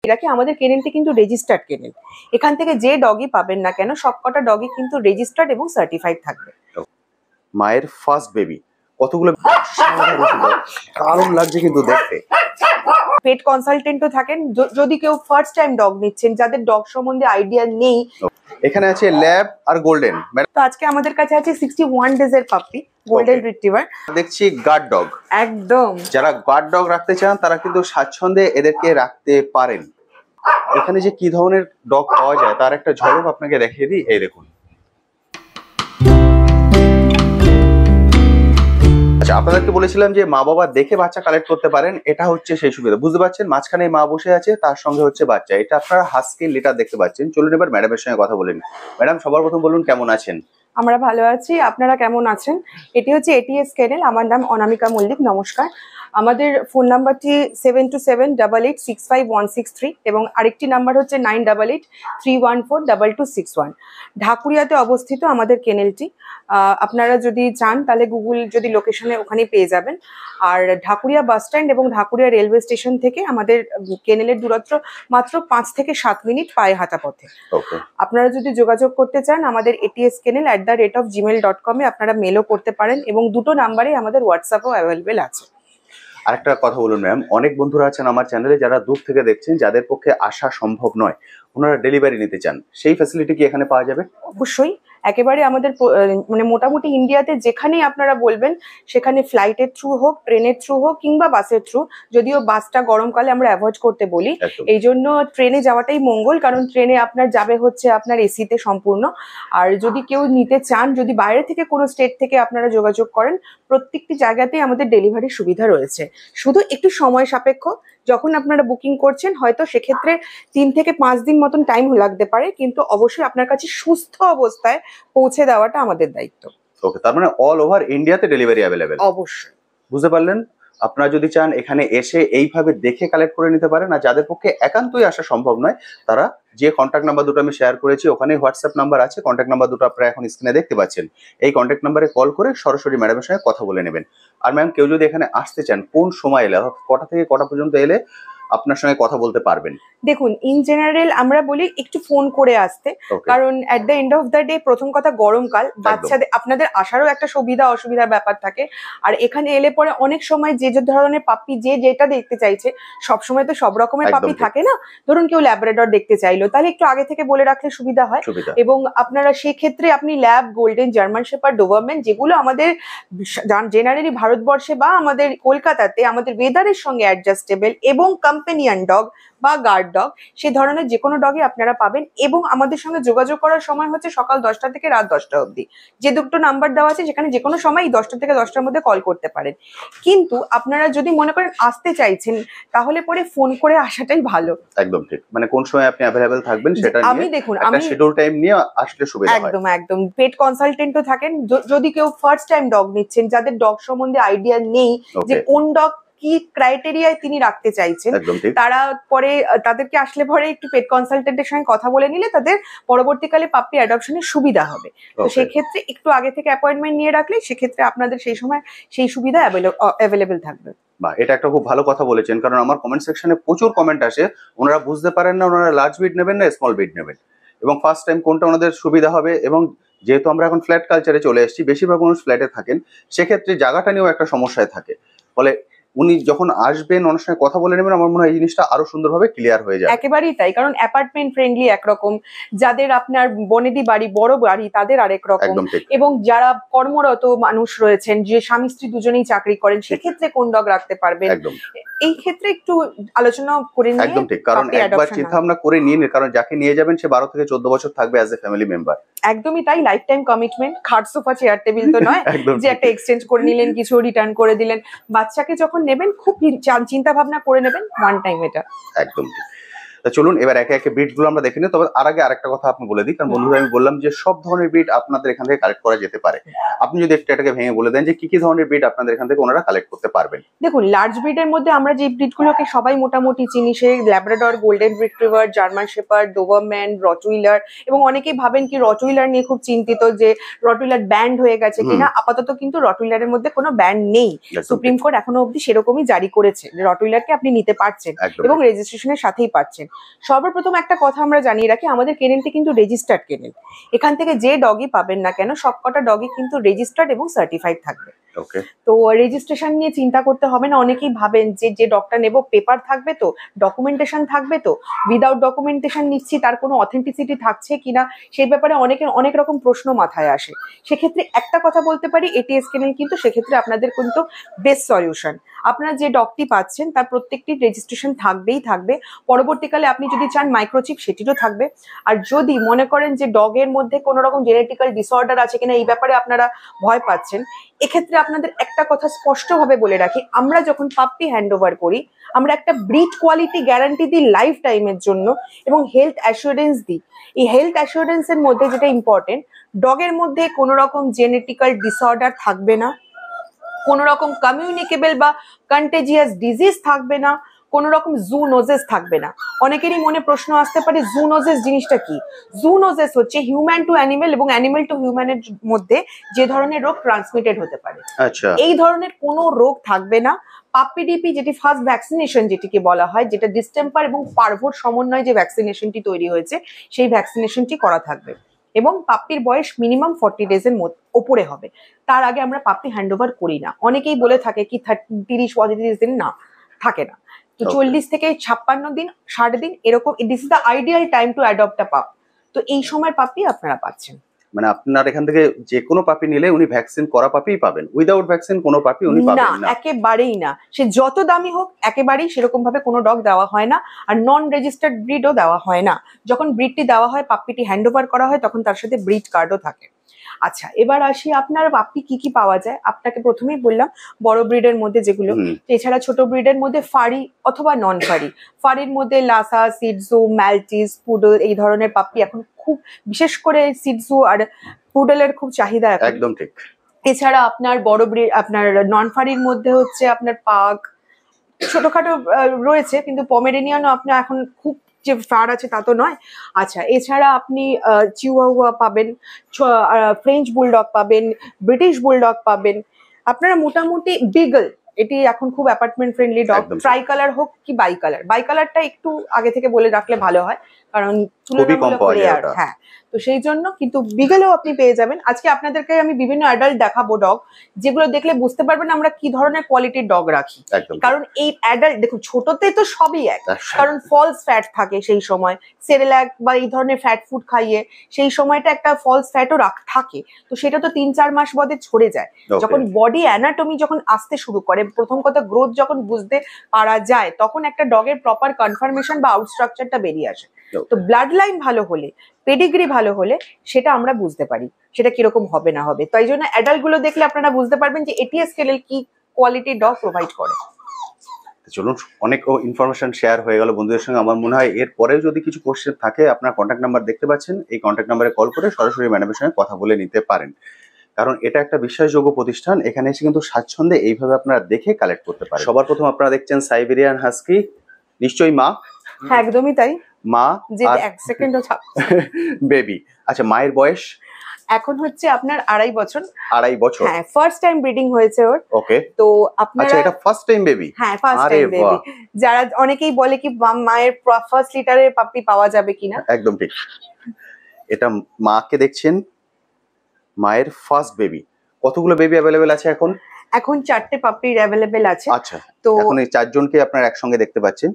এরা কি আমাদের কেনেলটি কিন্তু রেজিস্টার্ড কেনেল। এখান থেকে যে ডগই পাবেন না কেন সবকটা ডগই কিন্তু রেজিস্টার্ড এবং সার্টিফাইড থাকবে। মায়ের ফার্স্ট বেবি কতগুলো দারুণ লাগছে কিন্তু দেখতে। পেট কনসালটেন্টও থাকেন যদি কেউ ফার্স্ট টাইম ডগ নিচ্ছেন, যাদের ডগ সম্বন্ধে আইডিয়া নেই। এখানে আছে ল্যাব আর গোল্ডেন। তো আজকে আমাদের কাছে আছে 61 ডেজ এর পাপ্পি গোল্ডেন রিট্রিভার। দেখছি গার্ড ডগ। একদম, যারা গার্ড ডগ রাখতে চান তারা কিন্তু স্বাচ্ছন্দ্যে এদেরকে রাখতে পারেন। এখানে যে কি ধরনের ডগ পাওয়া যায় তার একটা ঝলক আপনাকে দেখিয়ে দিই। এই দেখুন, আচ্ছা আপনাদেরকে বলেছিলাম যে মা বাবা দেখে বাচ্চা কালেক্ট করতে পারেন, এটা হচ্ছে সেই সুবিধা। বুঝতে পারছেন, মাঝখানে মা বসে আছে, তার সঙ্গে হচ্ছে বাচ্চা। এটা আপনারা হাস্কি লিটার দেখতে পাচ্ছেন। চলুন এবার ম্যাডামের সঙ্গে কথা বলেন। ম্যাডাম সবার প্রথম বলুন কেমন আছেন? আমরা ভালো আছি, আপনারা কেমন আছেন? এটি হচ্ছে এটিএস কেনেল। আমার নাম অনামিকা মল্লিক, নমস্কার। আমাদের ফোন নাম্বারটি 7278865163 এবং আরেকটি নাম্বার হচ্ছে 9883142261। ঢাকুরিয়াতে অবস্থিত আমাদের কেনেলটি। আপনারা যদি চান তাহলে গুগল যদি লোকেশনে ওখানে পেয়ে যাবেন। আর ঢাকুরিয়া বাস স্ট্যান্ড এবং ঢাকুরিয়া রেলওয়ে স্টেশন থেকে আমাদের কেনেলের দূরত্ব মাত্র 5 থেকে 7 মিনিট পায়ে হাঁটা পথে। আপনারা যদি যোগাযোগ করতে চান আমাদের etskenel@gmail.com এ আপনারা মেলও করতে পারেন এবং দুটো নাম্বারে আমাদের হোয়াটসঅ্যাপও অ্যাভেলেবেল আছে। আরেকটা কথা বলুন ম্যাম, অনেক বন্ধুরা আছেন আমার চ্যানেলে যারা দূর থেকে দেখছেন, যাদের পক্ষে আসা সম্ভব নয়, ওনারা ডেলিভারি নিতে চান, সেই ফ্যাসিলিটি কি এখানে পাওয়া যাবে? অবশ্যই, একেবারে আমাদের মানে মোটামুটি ইন্ডিয়াতে যেখানেই আপনারা বলবেন সেখানে ফ্লাইটের থ্রু হোক, ট্রেনের থ্রু হোক কিংবা বাসের থ্রু, যদিও বাসটা গরমকালে আমরা অ্যাভয়েড করতে বলি, এই জন্য ট্রেনে যাওয়াটাই মঙ্গল। কারণ ট্রেনে আপনার যাবে হচ্ছে আপনার এসিতে সম্পূর্ণ। আর যদি কেউ নিতে চান, যদি বাইরে থেকে কোনো স্টেট থেকে আপনারা যোগাযোগ করেন, প্রত্যেকটি জায়গাতেই আমাদের ডেলিভারির সুবিধা রয়েছে। শুধু একটু সময় সাপেক্ষ, যখন আপনারা বুকিং করছেন হয়তো সেক্ষেত্রে 3 থেকে 5 দিন মতন টাইম লাগতে পারে, কিন্তু অবশ্যই আপনার কাছে সুস্থ অবস্থায় পৌঁছে দেওয়াটা আমাদের দায়িত্ব। ওকে, তার মানে অল ওভার ইন্ডিয়াতে ডেলিভারি অ্যাভেলেবেল? অবশ্যই। বুঝতে পারলেন? আপনারা যদি চান এখানে এসে এইভাবে দেখে কালেক্ট করে নিতে পারেন। আর যাদের পক্ষে একান্তই আসা সম্ভব নয়, তারা যে কন্ট্যাক্ট নাম্বার দুটো আমি শেয়ার করেছি, ওখানে হোয়াটসঅ্যাপ নাম্বার আছে, কন্ট্যাক্ট নাম্বার দুটো আপনারা এখন স্ক্রিনে দেখতে পাচ্ছেন। এই কন্ট্যাক্ট নাম্বারে কল করে সরাসরি ম্যাডামের সঙ্গে কথা বলে নেবেন। আর ম্যাম, কেউ যদি এখানে আসতে চান, কোন সময় এলে, কটা থেকে কটা পর্যন্ত এলে আপনার সঙ্গে কথা বলতে পারবেন? দেখুন, ইন জেনারেল আমরা বলি একটু ফোন করে আসতে, কারণ at the end of the day প্রথম কথা গরমকাল, বাচ্চাদের আপনাদের আসারও একটা সুবিধা অসুবিধার ব্যাপার থাকে। আর এখানে এলে পরে অনেক সময় যে যে ধরনের পাপ্পি যে যেটা দেখতে চাইছে, সবসময় তো সব রকমের পাপ্পি থাকে না। ধরুন কেউ ল্যাব্রাডর দেখতে চাইলো, তাহলে একটু আগে থেকে বলে রাখলে সুবিধা হয়। এবং আপনারা সেক্ষেত্রে আপনি lab, golden, German shepherd, Dobermann, যেগুলো আমাদের জেনারেলি ভারতবর্ষে বা আমাদের কলকাতাতে আমাদের ওয়েদারের সঙ্গে অ্যাডজাস্টেবল এবং কম্পেনিয়ন ডগ বা গার্ড ডগ, সেই ধরনের যে কোনো ডগই আপনারা পাবেন। এবং আমাদের সঙ্গে যোগাযোগ করার সময় হচ্ছে সকাল 10টা থেকে রাত 10টা অবধি। যে দুটো নাম্বার দেওয়া আছে যেখানে যে কোনো সময় 10টা থেকে 10টার মধ্যে কল করতে পারেন। কিন্তু আপনারা যদি মনে করেন আসতে চাইছেন, তাহলে পরে ফোন করে আসাটাই ভালো। একদম ঠিক, মানে কোন সময় আপনি অ্যাভেলেবল থাকবেন সেটা নিয়ে আমি দেখুন আমি শিডিউল টাইম নিয়ে আসলে সুবিধা হয়। একদম একদম। পেট কনসালটেন্টও থাকেন যদি কেউ ফার্স্ট টাইম ডগ নিচ্ছেন, যাদের ডগ সম্বন্ধে আইডিয়া নেই যে কোন ডগ কি ক্রাইটেরিয়ায় তিনি রাখতে চাইছেন, তারা পরে তাদেরকে আসলে পরে একটু পেট কনসালটেন্টের সঙ্গে কথা বলে নিলে তাদের পরবর্তীকালে পাপ্পি অ্যাডপশনের সুবিধা হবে। তো সেই ক্ষেত্রে একটু আগে থেকে অ্যাপয়েন্টমেন্ট নিয়ে রাখলে সেক্ষেত্রে আপনাদের সেই সময় সেই সুবিধা অ্যাভেলেবেল থাকবে। বা এটা একটা খুব ভালো কথা বলেছেন, কারণ আমার কমেন্ট সেকশনে প্রচুর কমেন্ট আসে, ওনারা বুঝতে পারেন না ওনারা লার্জ বিট নেবেন না স্মল বিট নেবেন, এবং ফার্স্ট টাইম কোনটা ওনাদের সুবিধা হবে। এবং যেহেতু আমরা এখন ফ্ল্যাট কালচারে চলে এসেছি, বেশিরভাগ মানুষ ফ্ল্যাটে থাকেন, সেক্ষেত্রে জায়গাটা নিয়েও একটা সমস্যায় থাকে। ফলে উনি যখন আসবেন ওনার সঙ্গে কথা বলে নেবেন, আমার মনে হয় এই জিনিসটা আরো সুন্দরভাবে ক্লিয়ার হয়ে যায়। একেবারেই তাই, কারণ অ্যাপার্টমেন্ট ফ্রেন্ডলি একরকম, যাদের আপনার বনেদি বাড়ি, বড় বাড়ি, তাদের আরেক রকম, এবং যারা কর্মরত মানুষ রয়েছেন, যে স্বামী স্ত্রী দুজনেই চাকরি করেন, সেক্ষেত্রে কোন ডগ রাখতে পারবেন, এই ক্ষেত্রে একটু আলোচনা করে নিয়ে। একদম ঠিক, কারণ একবার চিন্তা ভাবনা করে নিন, কারণ যাকে নিয়ে যাবেন সে 12 থেকে 14 বছর থাকবে অ্যাজ এ ফ্যামিলি মেম্বার। একদমই তাই, লাইফ টাইম কমিটমেন্ট। খাট, সোফা, চেয়ার টেবিল তো নয় যে একটা এক্সচেঞ্জ করে নিলেন, কিছু রিটার্ন করে দিলেন। বাচ্চাকে যখন নেবেন খুব চিন্তা ভাবনা করে নেবেন, ওয়ান টাইম এটা। একদম ঠিক। তো তা চলুন এবার একে একে ব্রিড গুলো আমরা দেখে নিই। তবে আর আগে আরেকটা কথা আপনি বলে দিই, কারণ বন্ধুরা আমি বললাম যে সব ধরনের ব্রিড আপনাদের এখান থেকে কালেক্ট করা যেতে পারে। আপনি যদি একটু এটাকে ভেঙে বলে দেন যে কি কি ধরনের ব্রিড আপনাদের এখান থেকে ওনারা কালেক্ট করতে পারবেন। দেখুন, লার্জ ব্রিডের মধ্যে আমরা যে ব্রিডগুলোকে সবাই মোটামুটি চিনি, সে Labrador, golden retriever, German shepherd, Doberman, Rottweiler, এবং অনেকেই ভাবেন কি রটউইলার নিয়ে খুব চিন্তিত যে রটউইলার ব্যান্ড হয়ে গেছে কিনা। আপাতত কিন্তু রটউইলারের মধ্যে কোনো ব্যান্ড নেই। সুপ্রিম কোর্ট এখনো অবধি সেরকমই জারি করেছে যে রটউইলারকে আপনি নিতে পারছেন এবং রেজিস্ট্রেশনের সাথেই পাচ্ছেন। সর্বপ্রথম একটা কথা আমরা জানিয়ে রাখি, আমাদের কেনেলটি কিন্তু রেজিস্টার্ড কেনেল। এখান থেকে যে ডগই পাবেন না কেন, সবকটা ডগই কিন্তু রেজিস্টার্ড এবং সার্টিফাইড থাকবে। তো রেজিস্ট্রেশন নিয়ে চিন্তা করতে হবে না। অনেকেই ভাবেন যে ডগটা নেব পেপার থাকবে তো, ডকুমেন্টেশন থাকবে তো, উইদাউট ডকুমেন্টেশন নিচ্ছি তার কোনো অথেন্টিসিটি থাকছে কিনা, সেই ব্যাপারে অনেকের অনেক রকম প্রশ্ন মাথায় আসে। সেক্ষেত্রে একটা কথা বলতে পারি, এটিএস কেনেল কিন্তু সেক্ষেত্রে আপনাদের কিন্তু বেস্ট সলিউশন। আপনারা যে ডগটি পাচ্ছেন তার প্রত্যেকটি রেজিস্ট্রেশন থাকবেই থাকবে। পরবর্তীকালে আপনি যদি চান মাইক্রোচিপ, সেটিরও থাকবে। আর যদি মনে করেন যে ডগের মধ্যে কোনো রকম জেনেটিক্যাল ডিসঅর্ডার আছে কিনা এই ব্যাপারে আপনারা ভয় পাচ্ছেন, এক্ষেত্রে আপনাদের একটা কথা স্পষ্টভাবে বলে রাখি, আমরা যখন পাপ্পি হ্যান্ড ওভার করি আমরা একটা ব্রিড কোয়ালিটি গ্যারান্টি দিই লাইফ টাইমের জন্য এবং হেলথ অ্যাসুরেন্স দিই। এই হেলথ অ্যাসুরেন্সের মধ্যে যেটা ইম্পর্টেন্ট, ডগের মধ্যে কোনো রকম জেনেটিক্যাল ডিসঅর্ডার থাকবে না, কোনো রকম কমিউনিকেবল বা কন্টেজিয়াস ডিজিজ থাকবে না, কোন রকম জুনোসিস থাকবে না। অনেকেরই মনে প্রশ্ন আসতে পারে জুনোসিস জিনিসটা কি। জুনোসিস হচ্ছে হিউম্যান টু অ্যানিমেল এবং অ্যানিমেল টু হিউম্যানের মধ্যে যে ধরনের রোগ ট্রান্সমিটেড হতে পারে, আচ্ছা, এই ধরনের কোনো রোগ থাকবে না। পাপ্পিডিপি যেটি ফার্স্ট ভ্যাকসিনেশন যেটিকে বলা হয়, যেটা ডিস্টেম্পার এবং পার্ভোর সমন্বয়ে যে ভ্যাকসিনেশনটি তৈরি হয়েছে, সেই ভ্যাকসিনেশনটি করা থাকবে এবং পাপ্পির বয়স মিনিমাম 40 ডেজের ওপরে হবে। তার আগে আমরা পাপ্পি হ্যান্ড ওভার করি না। অনেকেই বলে থাকে কি 30-35 দিন, না, থাকে না। তো 40 থেকে 56 দিন, 60 দিন এরকম, this is the ideal time to adopt a pup. তো এই সময় পাপ্পি আপনারা পাচ্ছেন। মানে আপনার এখান থেকে যে কোনো পাপি নিলে উনি ভ্যাকসিন করা পাপিই পাবেন, উইদাউট ভ্যাকসিন কোনো পাপি উনি পাবেন না। একেবারেই না। সে যত দামি হোক একেবারেই সেরকম ভাবে কোনো ডগ দেওয়া হয় না, আর নন রেজিস্টার্ড ব্রিডও দেওয়া হয় না। যখন ব্রিডটি দেওয়া হয়, পাপ্পিটি হ্যান্ড ওভার করা হয়, তখন তার সাথে ব্রিড কার্ডও থাকে। আচ্ছা, এবার আসি আপনার পাপ্পি কি কি পাওয়া যায়। আপনাকে প্রথমেই বললাম বড় ব্রিডের মধ্যে যেগুলো, এছাড়া ছোট ব্রিডের মধ্যে ফারি অথবা নন ফারি। ফারির মধ্যে লাসা, সিটজু, ম্যালটিস, পুডল, এই ধরনের পাপ্পি এখন খুব, বিশেষ করে সিটজু আর পুডলের খুব চাহিদা এখন। একদম ঠিক। এছাড়া আপনার বড় ব্রিড, আপনার নন ফারির মধ্যে হচ্ছে আপনার পাগ, ছোটখাটো রয়েছে, কিন্তু পমেরেনিয়ানও আপনার এখন খুব যে ফার আছে তা তো নয়। আচ্ছা, এছাড়া আপনি চিহুয়াহুয়া পাবেন, ফ্রেঞ্চ বুলডগ পাবেন, ব্রিটিশ বুলডগ পাবেন। আপনারা মোটামুটি বিগল, এটি এখন খুব apartment friendly dog. Try colour হোক কি বাই কালার, বাই কালারটা একটু আগে থেকে বলে রাখলে ভালো হয়, কারণ তুলনামূলক রেয়ার। হ্যাঁ, তো সেই জন্য কিন্তু বিগলেও আপনি পেয়ে যাবেন। আজকে আপনাদেরকে আমি বিভিন্ন অ্যাডাল্ট দেখাবো ডগ, যেগুলো দেখলে বুঝতে পারবেন আমরা কি ধরনের কোয়ালিটির ডগ রাখি। কারণ এই অ্যাডাল্ট, দেখুন ছোটতে তো সবই এক, কারণ ফলস ফ্যাট থাকে সেই সময়, সেরেল্যাক বা এই ধরনের ফ্যাট ফুড খাইয়ে সেই সময়টা একটা ফলস ফ্যাটও থাকে। তো সেটা তো 3-4 মাস বাদে ছড়ে যায়। যখন বডি অ্যানাটমি যখন আসতে শুরু করে, প্রথম কথা গ্রোথ যখন বুঝতে পারা যায়, তখন একটা ডগের প্রপার কনফার্মেশন বা আউট স্ট্রাকচারটা বেরিয়ে আসে। তো ব্লাড লাইন ভালো হলে, পেডিগ্রি ভালো হলে সেটা আমরা বুঝতে পারি সেটা কিরকম হবে না হবে। তাই জন্য অ্যাডাল্ট গুলো দেখলে আপনারা বুঝতে পারবেন যে এটিএস কেনেল কি কোয়ালিটির ডগ প্রোভাইড করে। চলুন, অনেক ইনফরমেশন শেয়ার হয়ে গেল বন্ধুদের সঙ্গে। আমার মনে হয় এরপরেও যদি কিছু কোশ্চেন থাকে, আপনার কন্ট্যাক্ট নাম্বার দেখতে পাচ্ছেন, এই কন্ট্যাক্ট নাম্বারে কল করে সরাসরি ম্যাডামের সঙ্গে কথা বলে নিতে পারেন। কারণ এটা একটা বিশ্বাসযোগ্য প্রতিষ্ঠান, এখানে এসে কিন্তু স্বাচ্ছন্দ্যে এইভাবে আপনারা দেখে কালেক্ট করতে পারেন। সবার প্রথম আপনারা দেখছেন সাইবেরিয়ান হাস্কি, নিশ্চয়ই মা? হ্যাঁ, একদমই তাই। মা আর এক সেকেন্ডও বেবি। আচ্ছা, মায়ের বয়স এখন হচ্ছে আপনার 2.5 বছর। 2.5 বছর? হ্যাঁ, ফার্স্ট টাইম ব্রিডিং হয়েছে ওর। ওকে। তো আপনারা, আচ্ছা, এটা ফার্স্ট টাইম বেবি? হ্যাঁ, ফার্স্ট টাইম বেবি। যারা অনেকেই বলে কি মায়ের ফার্স্ট লিটারের পাপ্পি পাওয়া যাবে কিনা, একদম ঠিক। এটা মাকে দেখছেন, মায়ের ফার্স্ট বেবি। কতগুলো বেবি অ্যাভেলেবেল আছে এখন? এখন 4টে পাপ্পি অ্যাভেলেবেল আছে। আচ্ছা, তো এখন এই 4 জনকে আপনারা একসঙ্গে দেখতে পাচ্ছেন।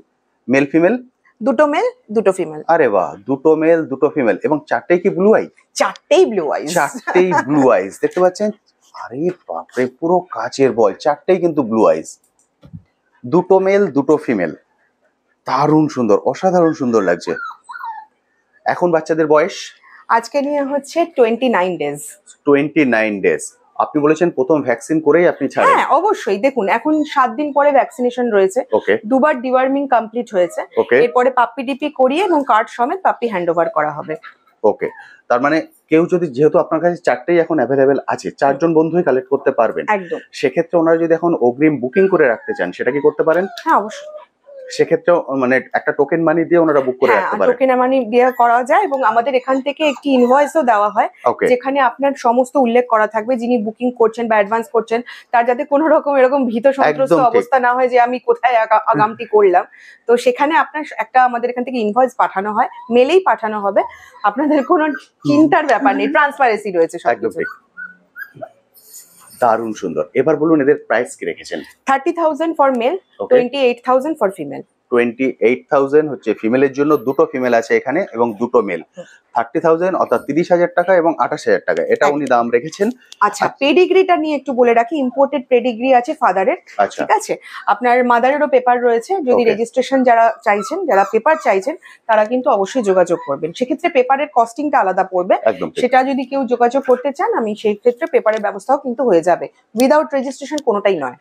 Male female? 2টো মেল 2টো ফিমেল। আরে বাহ, 2টো মেল 2টো ফিমেল, এবং 4টেই কি ব্লু আই? 4টেই ব্লু আইজ। 4টেই ব্লু আইজ দেখতে পাচ্ছেন। আরে বাপরে, পুরো কাচের বল, 4টেই কিন্তু ব্লু আইজ। 2টো মেল 2টো ফিমেল, দারুণ সুন্দর, অসাধারণ সুন্দর লাগছে। এখন বাচ্চাদের বয়স? আজকে নিয়ে হচ্ছে 29 ডেজ। 29 ডেজ। আপনি বলেছেন প্রথম ভ্যাকসিন করেই আপনি ছাড়েন। হ্যাঁ অবশ্যই, দেখুন এখন 7 দিন পরে ভ্যাকসিনেশন রয়েছে, ওকে, দুবার ডিওয়ার্মিং কমপ্লিট হয়েছে, ওকে, এরপরে পাপ্পি ডিপি করিয়ে এবং কার্ড সমেত পাপ্পি হ্যান্ডওভার করা হবে। ওকে। তার মানে কেউ যদি, যেহেতু আপনার কাছে 4টেই এখন অ্যাভেলেবেল আছে, 4 জন বন্ধুই কালেক্ট করতে পারবেন, একদম। সেক্ষেত্রে ওনারা যদি এখন অগ্রিম বুকিং করে রাখতে চান সেটা কি করতে পারেন? হ্যাঁ অবশ্যই, সেক্ষেত্রেও মানে একটা টোকেন মানি দিয়ে ওনারা বুক করে রাখতে পারেন। টোকেন মানি দিয়ে করা যায় এবং আমাদের এখান থেকে একটি ইনভয়েসও দেওয়া হয়, ওকে, যেখানে আপনার সমস্ত উল্লেখ করা থাকবে যিনি বুকিং করছেন বা অ্যাডভান্স করছেন তার যাতে কোনো রকম এরকম ভীত সন্ত্রস্ত একদম ঠিক। অবস্থা না হয় যে আমি কোথায় আগামটি করলাম। তো সেখানে আপনার একটা আমাদের এখান থেকে ইনভয়েস পাঠানো হয়, মেলেই পাঠানো হবে, আপনাদের কোনো চিন্তার ব্যাপার নেই, ট্রান্সপারেন্সি রয়েছে একদম সবকিছু। ঠিক। দারুণ সুন্দর। এবার বলুন এদের প্রাইস কি রেখেছেন? 30,000 ফর মেল, 28,000 ফর ফিমেল। 28,000 হচ্ছে ফিমেলের জন্য, দুটো ফিমেল আছে এখানে এবং দুটো মেল। 30,000 অর্থাৎ 30,000 টাকা এবং 28,000 টাকা, এটা উনি দাম রেখেছেন। আচ্ছা, পেডিগ্রিটা নিয়ে একটু বলে রাখি, ইম্পোর্টেড পেডিগ্রি আছে ফাদারের, আচ্ছা, ঠিক আছে, আপনার মাদারেরও পেপার রয়েছে। যদি Okay. রেজিস্ট্রেশন যারা চাইছেন, যারা পেপার চাইছেন, তারা কিন্তু অবশ্যই যোগাযোগ করবেন। সেক্ষেত্রে পেপারের কস্টিংটা আলাদা পড়বে, একদম ঠিক। সেটা যদি কেউ যোগাযোগ করতে চান আমি সেই ক্ষেত্রে পেপারের ব্যবস্থাও কিন্তু হয়ে যাবে, উইদাউট রেজিস্ট্রেশন কোনোটাই নয়।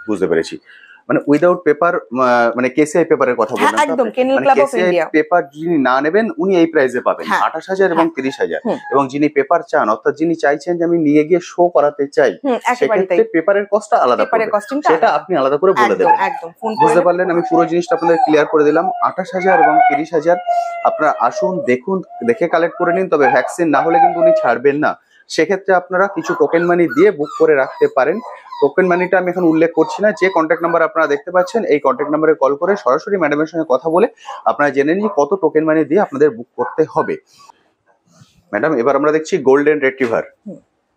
বুঝতে পেরেছি। মানে উইদাউট পেপার, মানে কেসিআই পেপারের কথা বললেন। হ্যাঁ একদম, kennel club of India. Paper যিনি না নেবেন উনি এই প্রাইসে পাবেন, হ্যাঁ, 28,000 এবং 30,000। হুম। এবং যিনি পেপার চান, অর্থাৎ যিনি চাইছেন যে আমি নিয়ে গিয়ে শো করাতে চাই, একেবারে তাই, সেক্ষেত্রে পেপারের কস্টটা আলাদা পেপারের পড়বে, কস্টিংটা সেটা আপনি আলাদা করে বলে একদম দেবেন। একদম, ফোন বুঝতে পারলেন? আমি পুরো জিনিসটা আপনাদের ক্লিয়ার করে দিলাম। 28,000 এবং 30,000 আপনারা আসুন, দেখুন, দেখে কালেক্ট করে নিন। তবে ভ্যাকসিন না হলে কিন্তু উনি ছাড়বেন না, সেক্ষেত্রে আপনারা কিছু টোকেন মানি দিয়ে বুক করে রাখতে পারেন। টোকেন মানিটা আমি এখন উল্লেখ করছি না, যে কন্ট্যাক্ট নাম্বার আপনারা দেখতে পাচ্ছেন এই কন্ট্যাক্ট নাম্বারে কল করে সরাসরি ম্যাডামের সঙ্গে কথা বলে আপনারা জেনে নিন কত টোকেন মানি দিয়ে আপনাদের বুক করতে হবে। ম্যাডাম এবার আমরা দেখছি গোল্ডেন রিট্রিভার।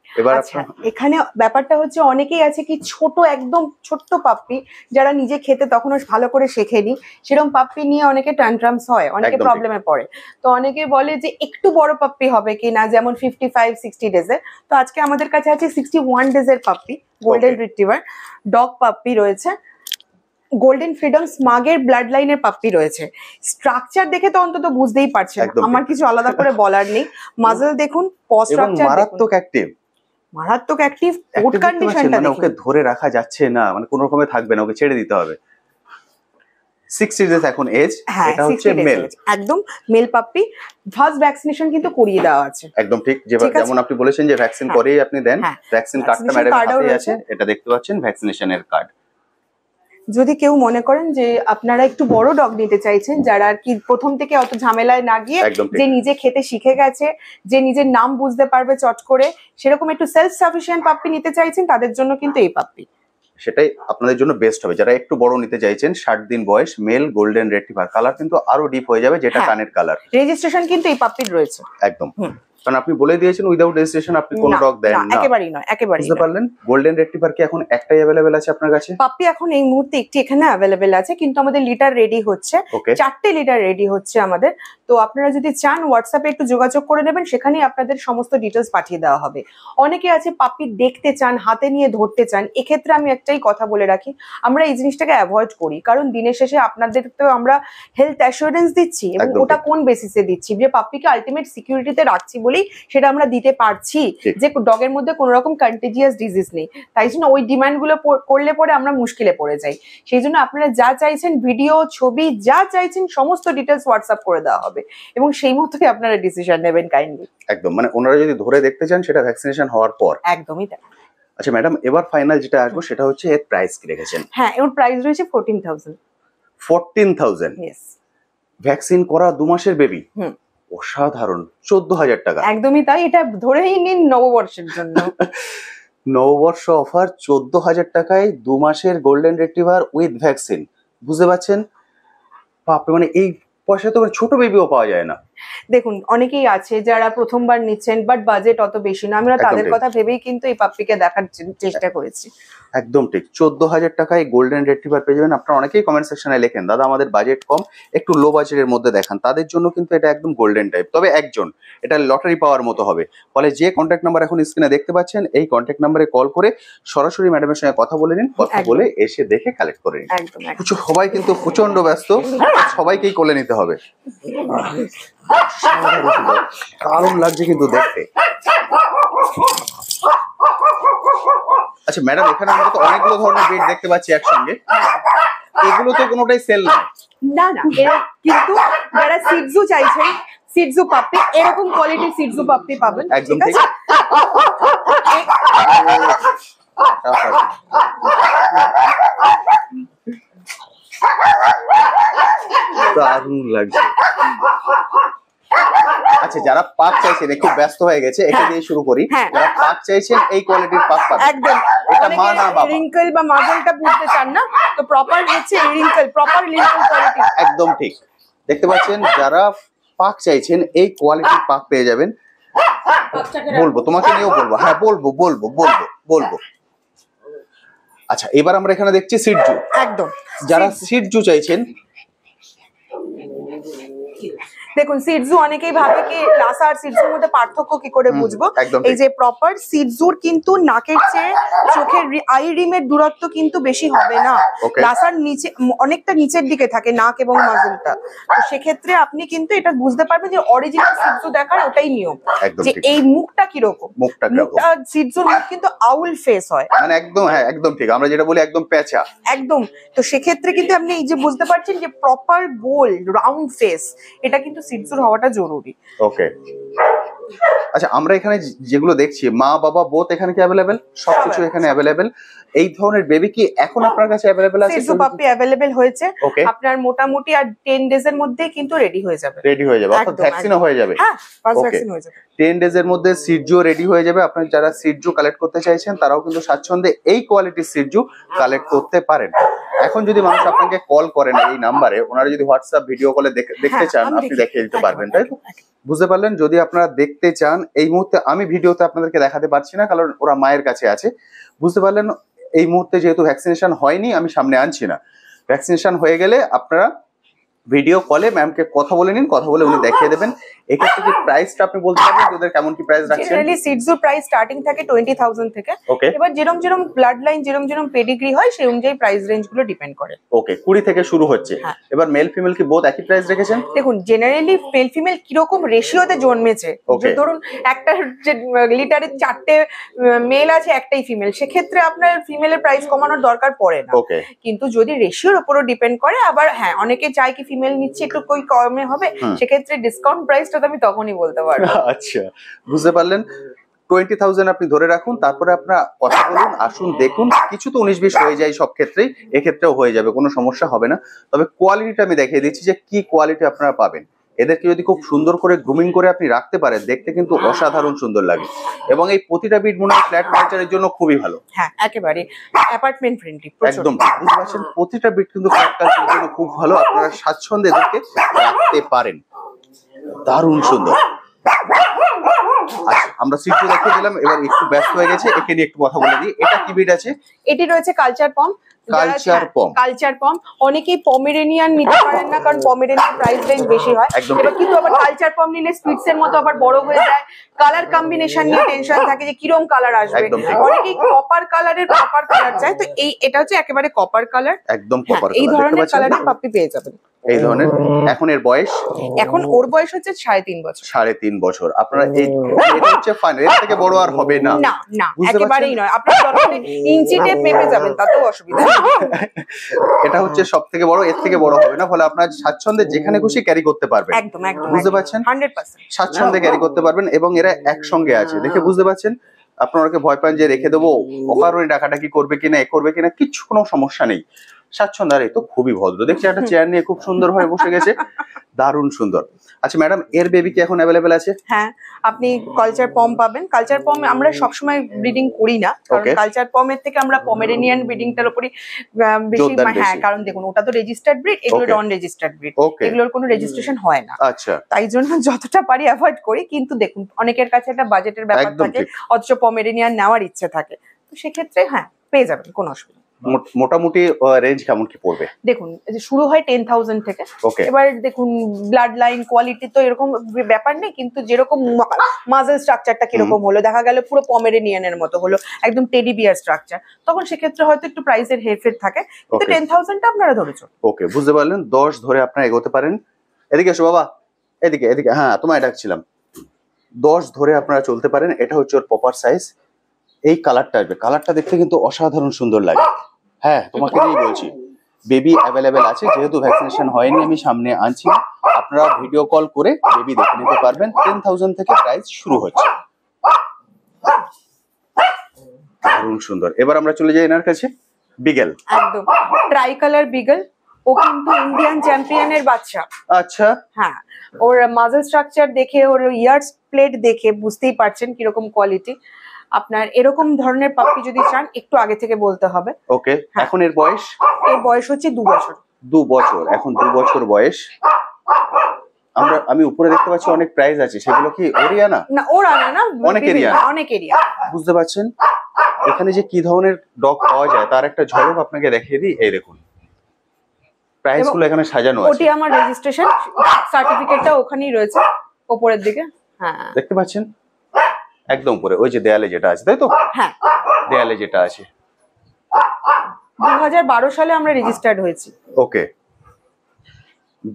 এবার আচ্ছা, এখানে ব্যাপারটা হচ্ছে অনেকেই আছে কি ছোট, একদম ছোট্ট পাপ্পি যারা নিজে খেতে তখনও ভালো করে শেখেনি, সেরকম পাপ্পি নিয়ে অনেকে ট্যান্ট্রামস হয়, অনেকে একদম প্রবলেমে পড়ে। তো অনেকে বলে যে একটু বড় পাপ্পি হবে কি না, যেমন 55-60 ডেজের। তো আজকে আমাদের কাছে আছে 61 ডেজের puppy, golden retriever dog puppy রয়েছে, গোল্ডেন ফ্রিডম স্মাগের ব্লাড লাইনের পাপ্পি রয়েছে। স্ট্রাকচার দেখে তো অন্তত বুঝতেই পারছেন, একদম আমার ঠিক। কিছু আলাদা করে বলার নেই। মাজল দেখুন, পজ এবং স্ট্রাকচার মারাত্মক অ্যাক্টিভ, মারাত্মক অ্যাক্টিভ, কোট কন্ডিশনটা মানে ওকে ধরে রাখা যাচ্ছে না, মানে কোনো রকমে থাকবে না, ওকে ছেড়ে দিতে হবে। 60 ডেজ এখন এজ, এটা হচ্ছে মেল, একদম মেল পাপ্পি। ফার্স্ট ভ্যাকসিনেশন কিন্তু করিয়ে দেওয়া আছে। একদম ঠিক। ঠিক আছে। যেমন আপনি বলেছেন যে ভ্যাকসিন হ্যাঁ, করেই আপনি দেন, হ্যাঁ, ভ্যাকসিন কার্ডটা vaccination ম্যাডামের card ও হাতেই রয়েছে। আছে, এটা দেখতে পাচ্ছেন ভ্যাকসিনেশনের কার্ড। যদি কেউ মনে করেন যে আপনারা একটু বড় ডগ নিতে চাইছেন, যারা আর কি প্রথম থেকে অত ঝামেলায় না গিয়ে, একদম ঠিক। যে নিজে খেতে শিখে গেছে, যে নিজের নাম বুঝতে পারবে চট করে, সেরকম একটু সেলফ সাফিসিয়েন্ট পাপ্পি নিতে চাইছেন, তাদের জন্য কিন্তু এই পাপ্পি সেটাই আপনাদের জন্য বেস্ট হবে। যারা একটু বড় নিতে চাইছেন, 60 দিন বয়স, মেল, গোল্ডেন রিট্রিভার, কালার কিন্তু আরো ডিপ হয়ে যাবে, যেটা হ্যাঁ। কানের কালার। রেজিস্ট্রেশন কিন্তু এই পাপ্পির রয়েছে একদম, কারণ আপনি বলে দিয়েছেন উইদাউট রেজিস্ট্রেশন আপনি কোন ডগ দেন না। একেবারেই নয়, একেবারেই বুঝতে পারলেন? গোল্ডেন রিট্রিভার কি এখন একটাই অ্যাভেলেবেল আছে আপনার কাছে? পাপ্পি এখন এই মুহূর্তে একটি এখানে অ্যাভেলেবেল আছে, কিন্তু আমাদের লিটার রেডি হচ্ছে, ওকে, 4টে লিটার রেডি হচ্ছে আমাদের। তো আপনারা যদি চান হোয়াটসঅ্যাপে একটু যোগাযোগ করে নেবেন, সেখানেই আপনাদের সমস্ত ডিটেলস পাঠিয়ে দেওয়া হবে। অনেকে আছে পাপ্পি দেখতে চান, হাতে নিয়ে ধরতে চান, এক্ষেত্রে আমি একটাই কথা বলে রাখি, আমরা এই জিনিসটাকে অ্যাভয়েড করি, কারণ দিনের শেষে আপনাদের তো আমরা হেলথ অ্যাসুরেন্স দিচ্ছি, এবং একদম ওটা ঠিক। কোন বেসিসে দিচ্ছি, যে পাপ্পিকে আলটিমেট সিকিউরিটিতে রাখছি বলেই সেটা আমরা দিতে পারছি, ঠিক। যে ডগের মধ্যে কোনো রকম কন্টেজিয়াস ডিজিজ নেই। তাই জন্য ওই ডিমান্ড গুলো করলে পরে আমরা মুশকিলে পড়ে যাই। সেই জন্য আপনারা যা চাইছেন, ভিডিও, ছবি যা চাইছেন, সমস্ত ডিটেলস হোয়াটসঅ্যাপ করে দেওয়া হবে, এবং সেই মতোই আপনারা ডিসিশন নেবেন কাইন্ডলি। একদম, মানে ওনারা যদি ধরে দেখতে চান সেটা ভ্যাকসিনেশন হওয়ার পর। একদমই তাই। আচ্ছা ম্যাডাম, এবার ফাইনাল যেটা আসবো সেটা হচ্ছে এর প্রাইস কি রেখেছেন? হ্যাঁ, এর প্রাইস রয়েছে 14,000। 14,000 ইয়েস, ভ্যাকসিন করা 2 মাসের বেবি, হুম, অসাধারণ। 14,000 টাকা, একদমই তাই। এটা ধরেই নিন নববর্ষের জন্য। নববর্ষ অফার 14,000 টাকায় 2 মাসের গোল্ডেন রিট্রিভার উইথ ভ্যাকসিন। বুঝতে পারছেন? বাপরে, মানে এই পয়সা তো ছোট বেবিও পাওয়া যায় না। দেখুন, অনেকেই আছে যারা প্রথমবার নিচ্ছেন, বাট বাজেট অত বেশি না, আমরা একদম তাদের ঠিক। কথা ভেবেই কিন্তু এই পাপ্পিকে দেখার চেষ্টা করেছি। একদম ঠিক। 14,000 টাকায় গোল্ডেন রিট্রিভার পেয়ে যাবেন। আপনারা অনেকেই কমেন্ট সেকশনে লেখেন দাদা আমাদের বাজেট কম, একটু লো বাজেটের মধ্যে দেখান। তাদের জন্য কিন্তু এটা একদম গোল্ডেন টাইপ। তবে একজন, এটা লটারি পাওয়ার মতো হবে। ফলে যে কন্ট্যাক্ট নাম্বার এখন স্ক্রিনে দেখতে পাচ্ছেন, এই কন্ট্যাক্ট নাম্বারে কল করে সরাসরি ম্যাডামের সঙ্গে কথা বলে নিন, কথা একদম। বলে এসে দেখে কালেক্ট করে নিন। একদম একদম। সবাই কিন্তু প্রচন্ড ব্যস্ত, সবাইকেই কোলে নিতে হবে। দারুণ লাগছে কিন্তু দেখতে। আচ্ছা ম্যাডাম, এখানে আমরা তো অনেকগুলো ধরনের ব্রিড দেখতে পাচ্ছি একসঙ্গে, এগুলো তো কোনোটাই সেল নয়। না না, এরা কিন্তু যারা সিটজু চাইছেন, সিটজু পাপ্পি, এরকম কোয়ালিটির সিটজু পাপ্পি পাবেন। একদম ঠিক ঠিক। আছে, দারুণ লাগছে। আচ্ছা, যারা পাক চাইছেন, খুব ব্যস্ত হয়ে গেছে, এটা দিয়ে শুরু করি। হ্যাঁ। যারা পাক চাইছেন এই কোয়ালিটির পাক পাবেন। একদম। এটা মা না বাবা? রিঙ্কেল বা মাজলটা বুঝতে চান না তো প্রপার হচ্ছে রিঙ্কেল, প্রপার রিঙ্কেল কোয়ালিটি। একদম ঠিক। দেখতে পাচ্ছেন, যারা পাক চাইছেন এই কোয়ালিটির পাক পেয়ে যাবেন। বলবো তোমাকে নিয়েও বলবো, হ্যাঁ বলবো বলবো বলবো বলবো। আচ্ছা, এবার আমরা এখানে দেখছি সিটজু। একদম। যারা সিটজু চাইছেন, দেখুন সিটজু অনেকেই ভাবে কি লাসা আর সিটজুর মধ্যে পার্থক্য কি করে বুঝবো। একদম এই যে প্রপার সিটজুর কিন্তু নাকের চেয়ে চোখের আই রিমের দূরত্ব কিন্তু বেশি হবে না। Okay. লাসার নিচে অনেকটা নিচের দিকে থাকে নাক এবং মাজলটা, তো সেক্ষেত্রে আপনি কিন্তু এটা বুঝতে পারবেন যে অরিজিনাল সিটজু দেখার ওটাই নিয়ম, একদম যে ঠিক। এই মুখটা কিরকম। মুখটা কিরকম? মুখটা সিটজুর মুখ কিন্তু আউল ফেস হয়, মানে একদম, হ্যাঁ একদম ঠিক, আমরা যেটা বলি একদম পেঁচা। একদম। তো সেক্ষেত্রে কিন্তু আপনি এই যে বুঝতে পারছেন যে প্রপার গোল রাউন্ড ফেস, এটা কিন্তু সিটজুর হওয়াটা জরুরি। ওকে। আচ্ছা, আমরা এখানে যেগুলো দেখছি, মা বাবা বোথ এখানে কি অ্যাভেলেবেল? সবকিছু এখানে অ্যাভেলেবেল। এই ধরনের বেবি কি এখন আপনার কাছে অ্যাভেলেবেল আছে? সিটজু পাপ্পি অ্যাভেলেবেল হয়েছে। ওকে। আপনার মোটামুটি আর 10 ডেজ এর মধ্যে কিন্তু রেডি হয়ে যাবে। রেডি হয়ে যাবে, অর্থাৎ একদম, ভ্যাকসিনও হয়ে যাবে। হ্যাঁ, ফার্স্ট Okay. ভ্যাকসিন হয়ে যাবে। 10 ডেজ এর মধ্যে সিটজু রেডি হয়ে যাবে। আপনারা যারা সিটজু কালেক্ট করতে চাইছেন তারাও কিন্তু স্বাচ্ছন্দ্যে এই কোয়ালিটির সিটজু কালেক্ট করতে পারেন। এখন যদি মানুষ আপনাকে কল করেন এই নাম্বারে, ওনারা যদি হোয়াটসঅ্যাপ ভিডিও কলে দেখতে হ্যাঁ, চান, আমি আপনি দেখি। দেখিয়ে দিতে পারবেন, তাই তো? একদম। বুঝতে পারলেন? যদি আপনারা দেখতে চান, এই মুহূর্তে আমি ভিডিওতে আপনাদেরকে দেখাতে পারছি না, কারণ ওরা মায়ের কাছে আছে। বুঝতে পারলেন? এই মুহূর্তে যেহেতু ভ্যাকসিনেশন হয়নি, আমি সামনে আনছি না। ভ্যাকসিনেশন হয়ে গেলে আপনারা ভিডিও কলে ম্যামকে কথা বলে নিন, কথা বলে উনি দেখিয়ে দেবেন। এক্ষেত্রে কি প্রাইসটা আপনি বলতে পারবেন যে ওদের কেমন কি প্রাইস রাখছেন? জেনারেলি সিটজুর প্রাইস স্টার্টিং থাকে 20,000 থেকে। ওকে এবার যেরকম যেরকম ব্লাড লাইন, যেরকম যেরকম পেডিগ্রি হয় সেই অনুযায়ী প্রাইস রেঞ্জ গুলো ডিপেন্ড করে। ওকে, 20 থেকে শুরু হচ্ছে। হ্যাঁ। এবার মেল ফিমেল কি বোথ একই প্রাইস রেখেছেন? দেখুন জেনারেলি মেল ফিমেল কিরকম রেশিওতে জন্মেছে, Okay. যে ধরুন একটা লিটারে 4টে মেল আছে, একটাই ফিমেল, সেক্ষেত্রে আপনার ফিমেলের প্রাইস কমানোর দরকার পড়ে না। ওকে। কিন্তু যদি রেশিওর উপরও ডিপেন্ড করে, আবার হ্যাঁ অনেকে চায় কি ফিমেল নিচ্ছে একটু কই কমে হবে, সেক্ষেত্রে ডিসকাউন্ট প্রাইসটা তো আমি তখনই বলতে পারবো। আচ্ছা, বুঝতে পারলেন? 20,000 আপনি ধরে রাখুন, তারপরে আপনারা কথা বলুন, আসুন দেখুন। কিছু তো 19-20 হয়ে যায় সব ক্ষেত্রেই, এক্ষেত্রেও হয়ে যাবে, কোনো সমস্যা হবে না। তবে কোয়ালিটিটা আমি দেখিয়ে দিচ্ছি যে কি কোয়ালিটি আপনারা পাবেন। এদেরকে যদি খুব সুন্দর করে গ্রুমিং করে আপনি রাখতে পারেন, দেখতে কিন্তু অসাধারণ সুন্দর লাগে। এবং এই প্রতিটা বিট মনে হয় ফ্ল্যাট কালচারের জন্য খুবই ভালো। হ্যাঁ, একেবারে অ্যাপার্টমেন্ট ফ্রেন্ডলি। একদম বুঝতে পারছেন, প্রতিটা বিট কিন্তু ফ্ল্যাট কালচারের জন্য খুব ভালো। আপনারা স্বাচ্ছন্দ্যে এদেরকে রাখতে পারেন। দারুণ সুন্দর। আচ্ছা, আমরা সিটজু দেখিয়ে দিলাম, এবার একটু ব্যস্ত হয়ে গেছে, একে নিয়ে একটু কথা বলে দিই। এটা কি বিট আছে? এটি রয়েছে কালচার পম। কালচার পম। কালচার পম অনেকেই পমেরেনিয়ান নিতে পারেন না, কারণ পমেরেনিয়ান প্রাইস রেঞ্জ বেশি হয়। একদম এবার কিন্তু আবার কালচার পম নিলে স্পিটস এর মতো আবার বড় হয়ে যায়, কালার কম্বিনেশন নিয়ে টেনশন থাকে যে কিরকম কালার আসবে। একদম ঠিক। অনেকেই কপার কালারের কপার কালার চায়, তো এটা হচ্ছে একেবারে কপার কালার। একদম কপার এই কালার। দেখতে ধরনের পাচ্ছেন কালারের পাপ্পি পেয়ে যাবেন। এই ধরনের। এখন এর বয়স? এখন ওর বয়স হচ্ছে 3.5 বছর। 3.5 বছর। আপনারা এটা হচ্ছে ফাইনাল, এর থেকে বড় আর হবে না। না না, বুঝতে একেবারেই নয়। আপনার দরকারে ইঞ্চি টেপ মেপে যাবেন, তাতেও অসুবিধা নেই। এটা হচ্ছে সব থেকে বড়, এর থেকে বড় হবে না। ফলে আপনার স্বাচ্ছন্দ্যে যেখানে খুশি ক্যারি করতে পারবেন। একদম একদম। বুঝতে পারছেন? 100%। স্বাচ্ছন্দ্যে ক্যারি করতে পারবেন। এবং এরা একসঙ্গে আছে, দেখে বুঝতে পারছেন। আপনারা ভয় পান যে রেখে দেবো, অকারণে ডাকাডাকি করবে কিনা, এ করবে কিনা, কিছু কোনো সমস্যা নেই। স্বাচ্ছন্দ্য। আর এই তো খুবই ভদ্র, দেখছি একটা চেয়ার নিয়ে খুব সুন্দর ভাবে বসে গেছে, দারুণ সুন্দর। আচ্ছা ম্যাডাম, এর বেবি কি এখন অ্যাভেলেবেল আছে? হ্যাঁ, আপনি কালচার পম পাবেন। কালচার পম আমরা সবসময় ব্রিডিং করি না, কারণ Okay. কালচার পমের থেকে আমরা পমেরেনিয়ান ব্রিডিংটার উপরই বেশি। জোরদার হ্যাঁ, বেশি। কারণ দেখুন ওটা তো রেজিস্টার্ড ব্রিড, এগুলো Okay. নন রেজিস্টার্ড ব্রিড, Okay. এগুলোর কোনো রেজিস্ট্রেশন হয় না। আচ্ছা, তাই জন্য যতটা পারি অ্যাভয়েড করি। কিন্তু দেখুন অনেকের কাছে একটা বাজেটের ব্যাপার একদম থাকে, ঠিক। অথচ পমেরেনিয়ান নেওয়ার ইচ্ছে থাকে, তো সেক্ষেত্রে হ্যাঁ পেয়ে যাবেন, কোনো অসুবিধা নেই। মোটামুটি রেঞ্জ কেমন কি পড়বে? দেখুন এই যে শুরু হয় 10,000 থেকে। ওকে। এবার দেখুন ব্লাড লাইন কোয়ালিটি তো এরকম ব্যাপার নেই, কিন্তু যেরকম মাজেল স্ট্রাকচারটা কিরকম হলো, দেখা গেল পুরো পমেরেনিয়ানের মতো হলো, একদম টেডি বিয়ার স্ট্রাকচার, তখন সেক্ষেত্রে হয়তো একটু প্রাইসের হেরফের থাকে, কিন্তু Okay. 10,000টা আপনারা ধরেছো। ওকে, বুঝতে পারলেন। 10 ধরে আপনারা এগোতে পারেন। এদিকে এসো বাবা, এদিকে এদিকে, হ্যাঁ তোমায় ডাকছিলাম। 10 ধরে আপনারা চলতে পারেন। এটা হচ্ছে ওর প্রপার সাইজ। এই কালারটা আসবে, কালারটা দেখতে কিন্তু অসাধারণ সুন্দর লাগে। হ্যাঁ, তোমাকে নিয়েই বলছি, বেবি অ্যাভেলেবেল আছে, যেহেতু ভ্যাকসিনেশন হয়নি আমি সামনে আনছি, আপনারা ভিডিও কল করে বেবি দেখে নিতে পারবেন। 10,000 থেকে প্রাইস শুরু হচ্ছে। দারুণ সুন্দর। এবার আমরা চলে যাই এনার কাছে, বিগেল। একদম ট্রাই কালার বিগল, ও কিন্তু ইন্ডিয়ান চ্যাম্পিয়নের বাচ্চা। আচ্ছা, হ্যাঁ, ওর মাজল স্ট্রাকচার দেখে, ওর ইয়ার্স প্লেট দেখে বুঝতেই পারছেন কিরকম কোয়ালিটি। আপনার এরকম ধরনের পাপ্পি যদি চান একটু আগে থেকে বলতে হবে। ওকে, এখন এর বয়স? এর বয়স হচ্ছে 2 বছর। 2 বছর, এখন 2 বছর বয়স। আমি উপরে দেখতে পাচ্ছি অনেক প্রাইস আছে, সেগুলো কি ওরিয়া না? না, ওর আনা না, অনেক এরিয়া, অনেক এরিয়া। বুঝতে পারছেন এখানে যে কি ধরনের ডগ পাওয়া যায় তার একটা ঝলক আপনাকে দেখিয়ে দিই। এই দেখুন প্রাইস গুলো এখানে সাজানো আছে। ওটি আমার রেজিস্ট্রেশন সার্টিফিকেটটা ওখানেই রয়েছে উপরের দিকে। হ্যাঁ, দেখতে পাচ্ছেন একদম উপরে, ওই যে দেয়ালে যেটা আছে, তাই তো? হ্যাঁ, দেয়ালে যেটা আছে। 2012 সালে আমরা রেজিস্টার্ড হয়েছি। ওকে,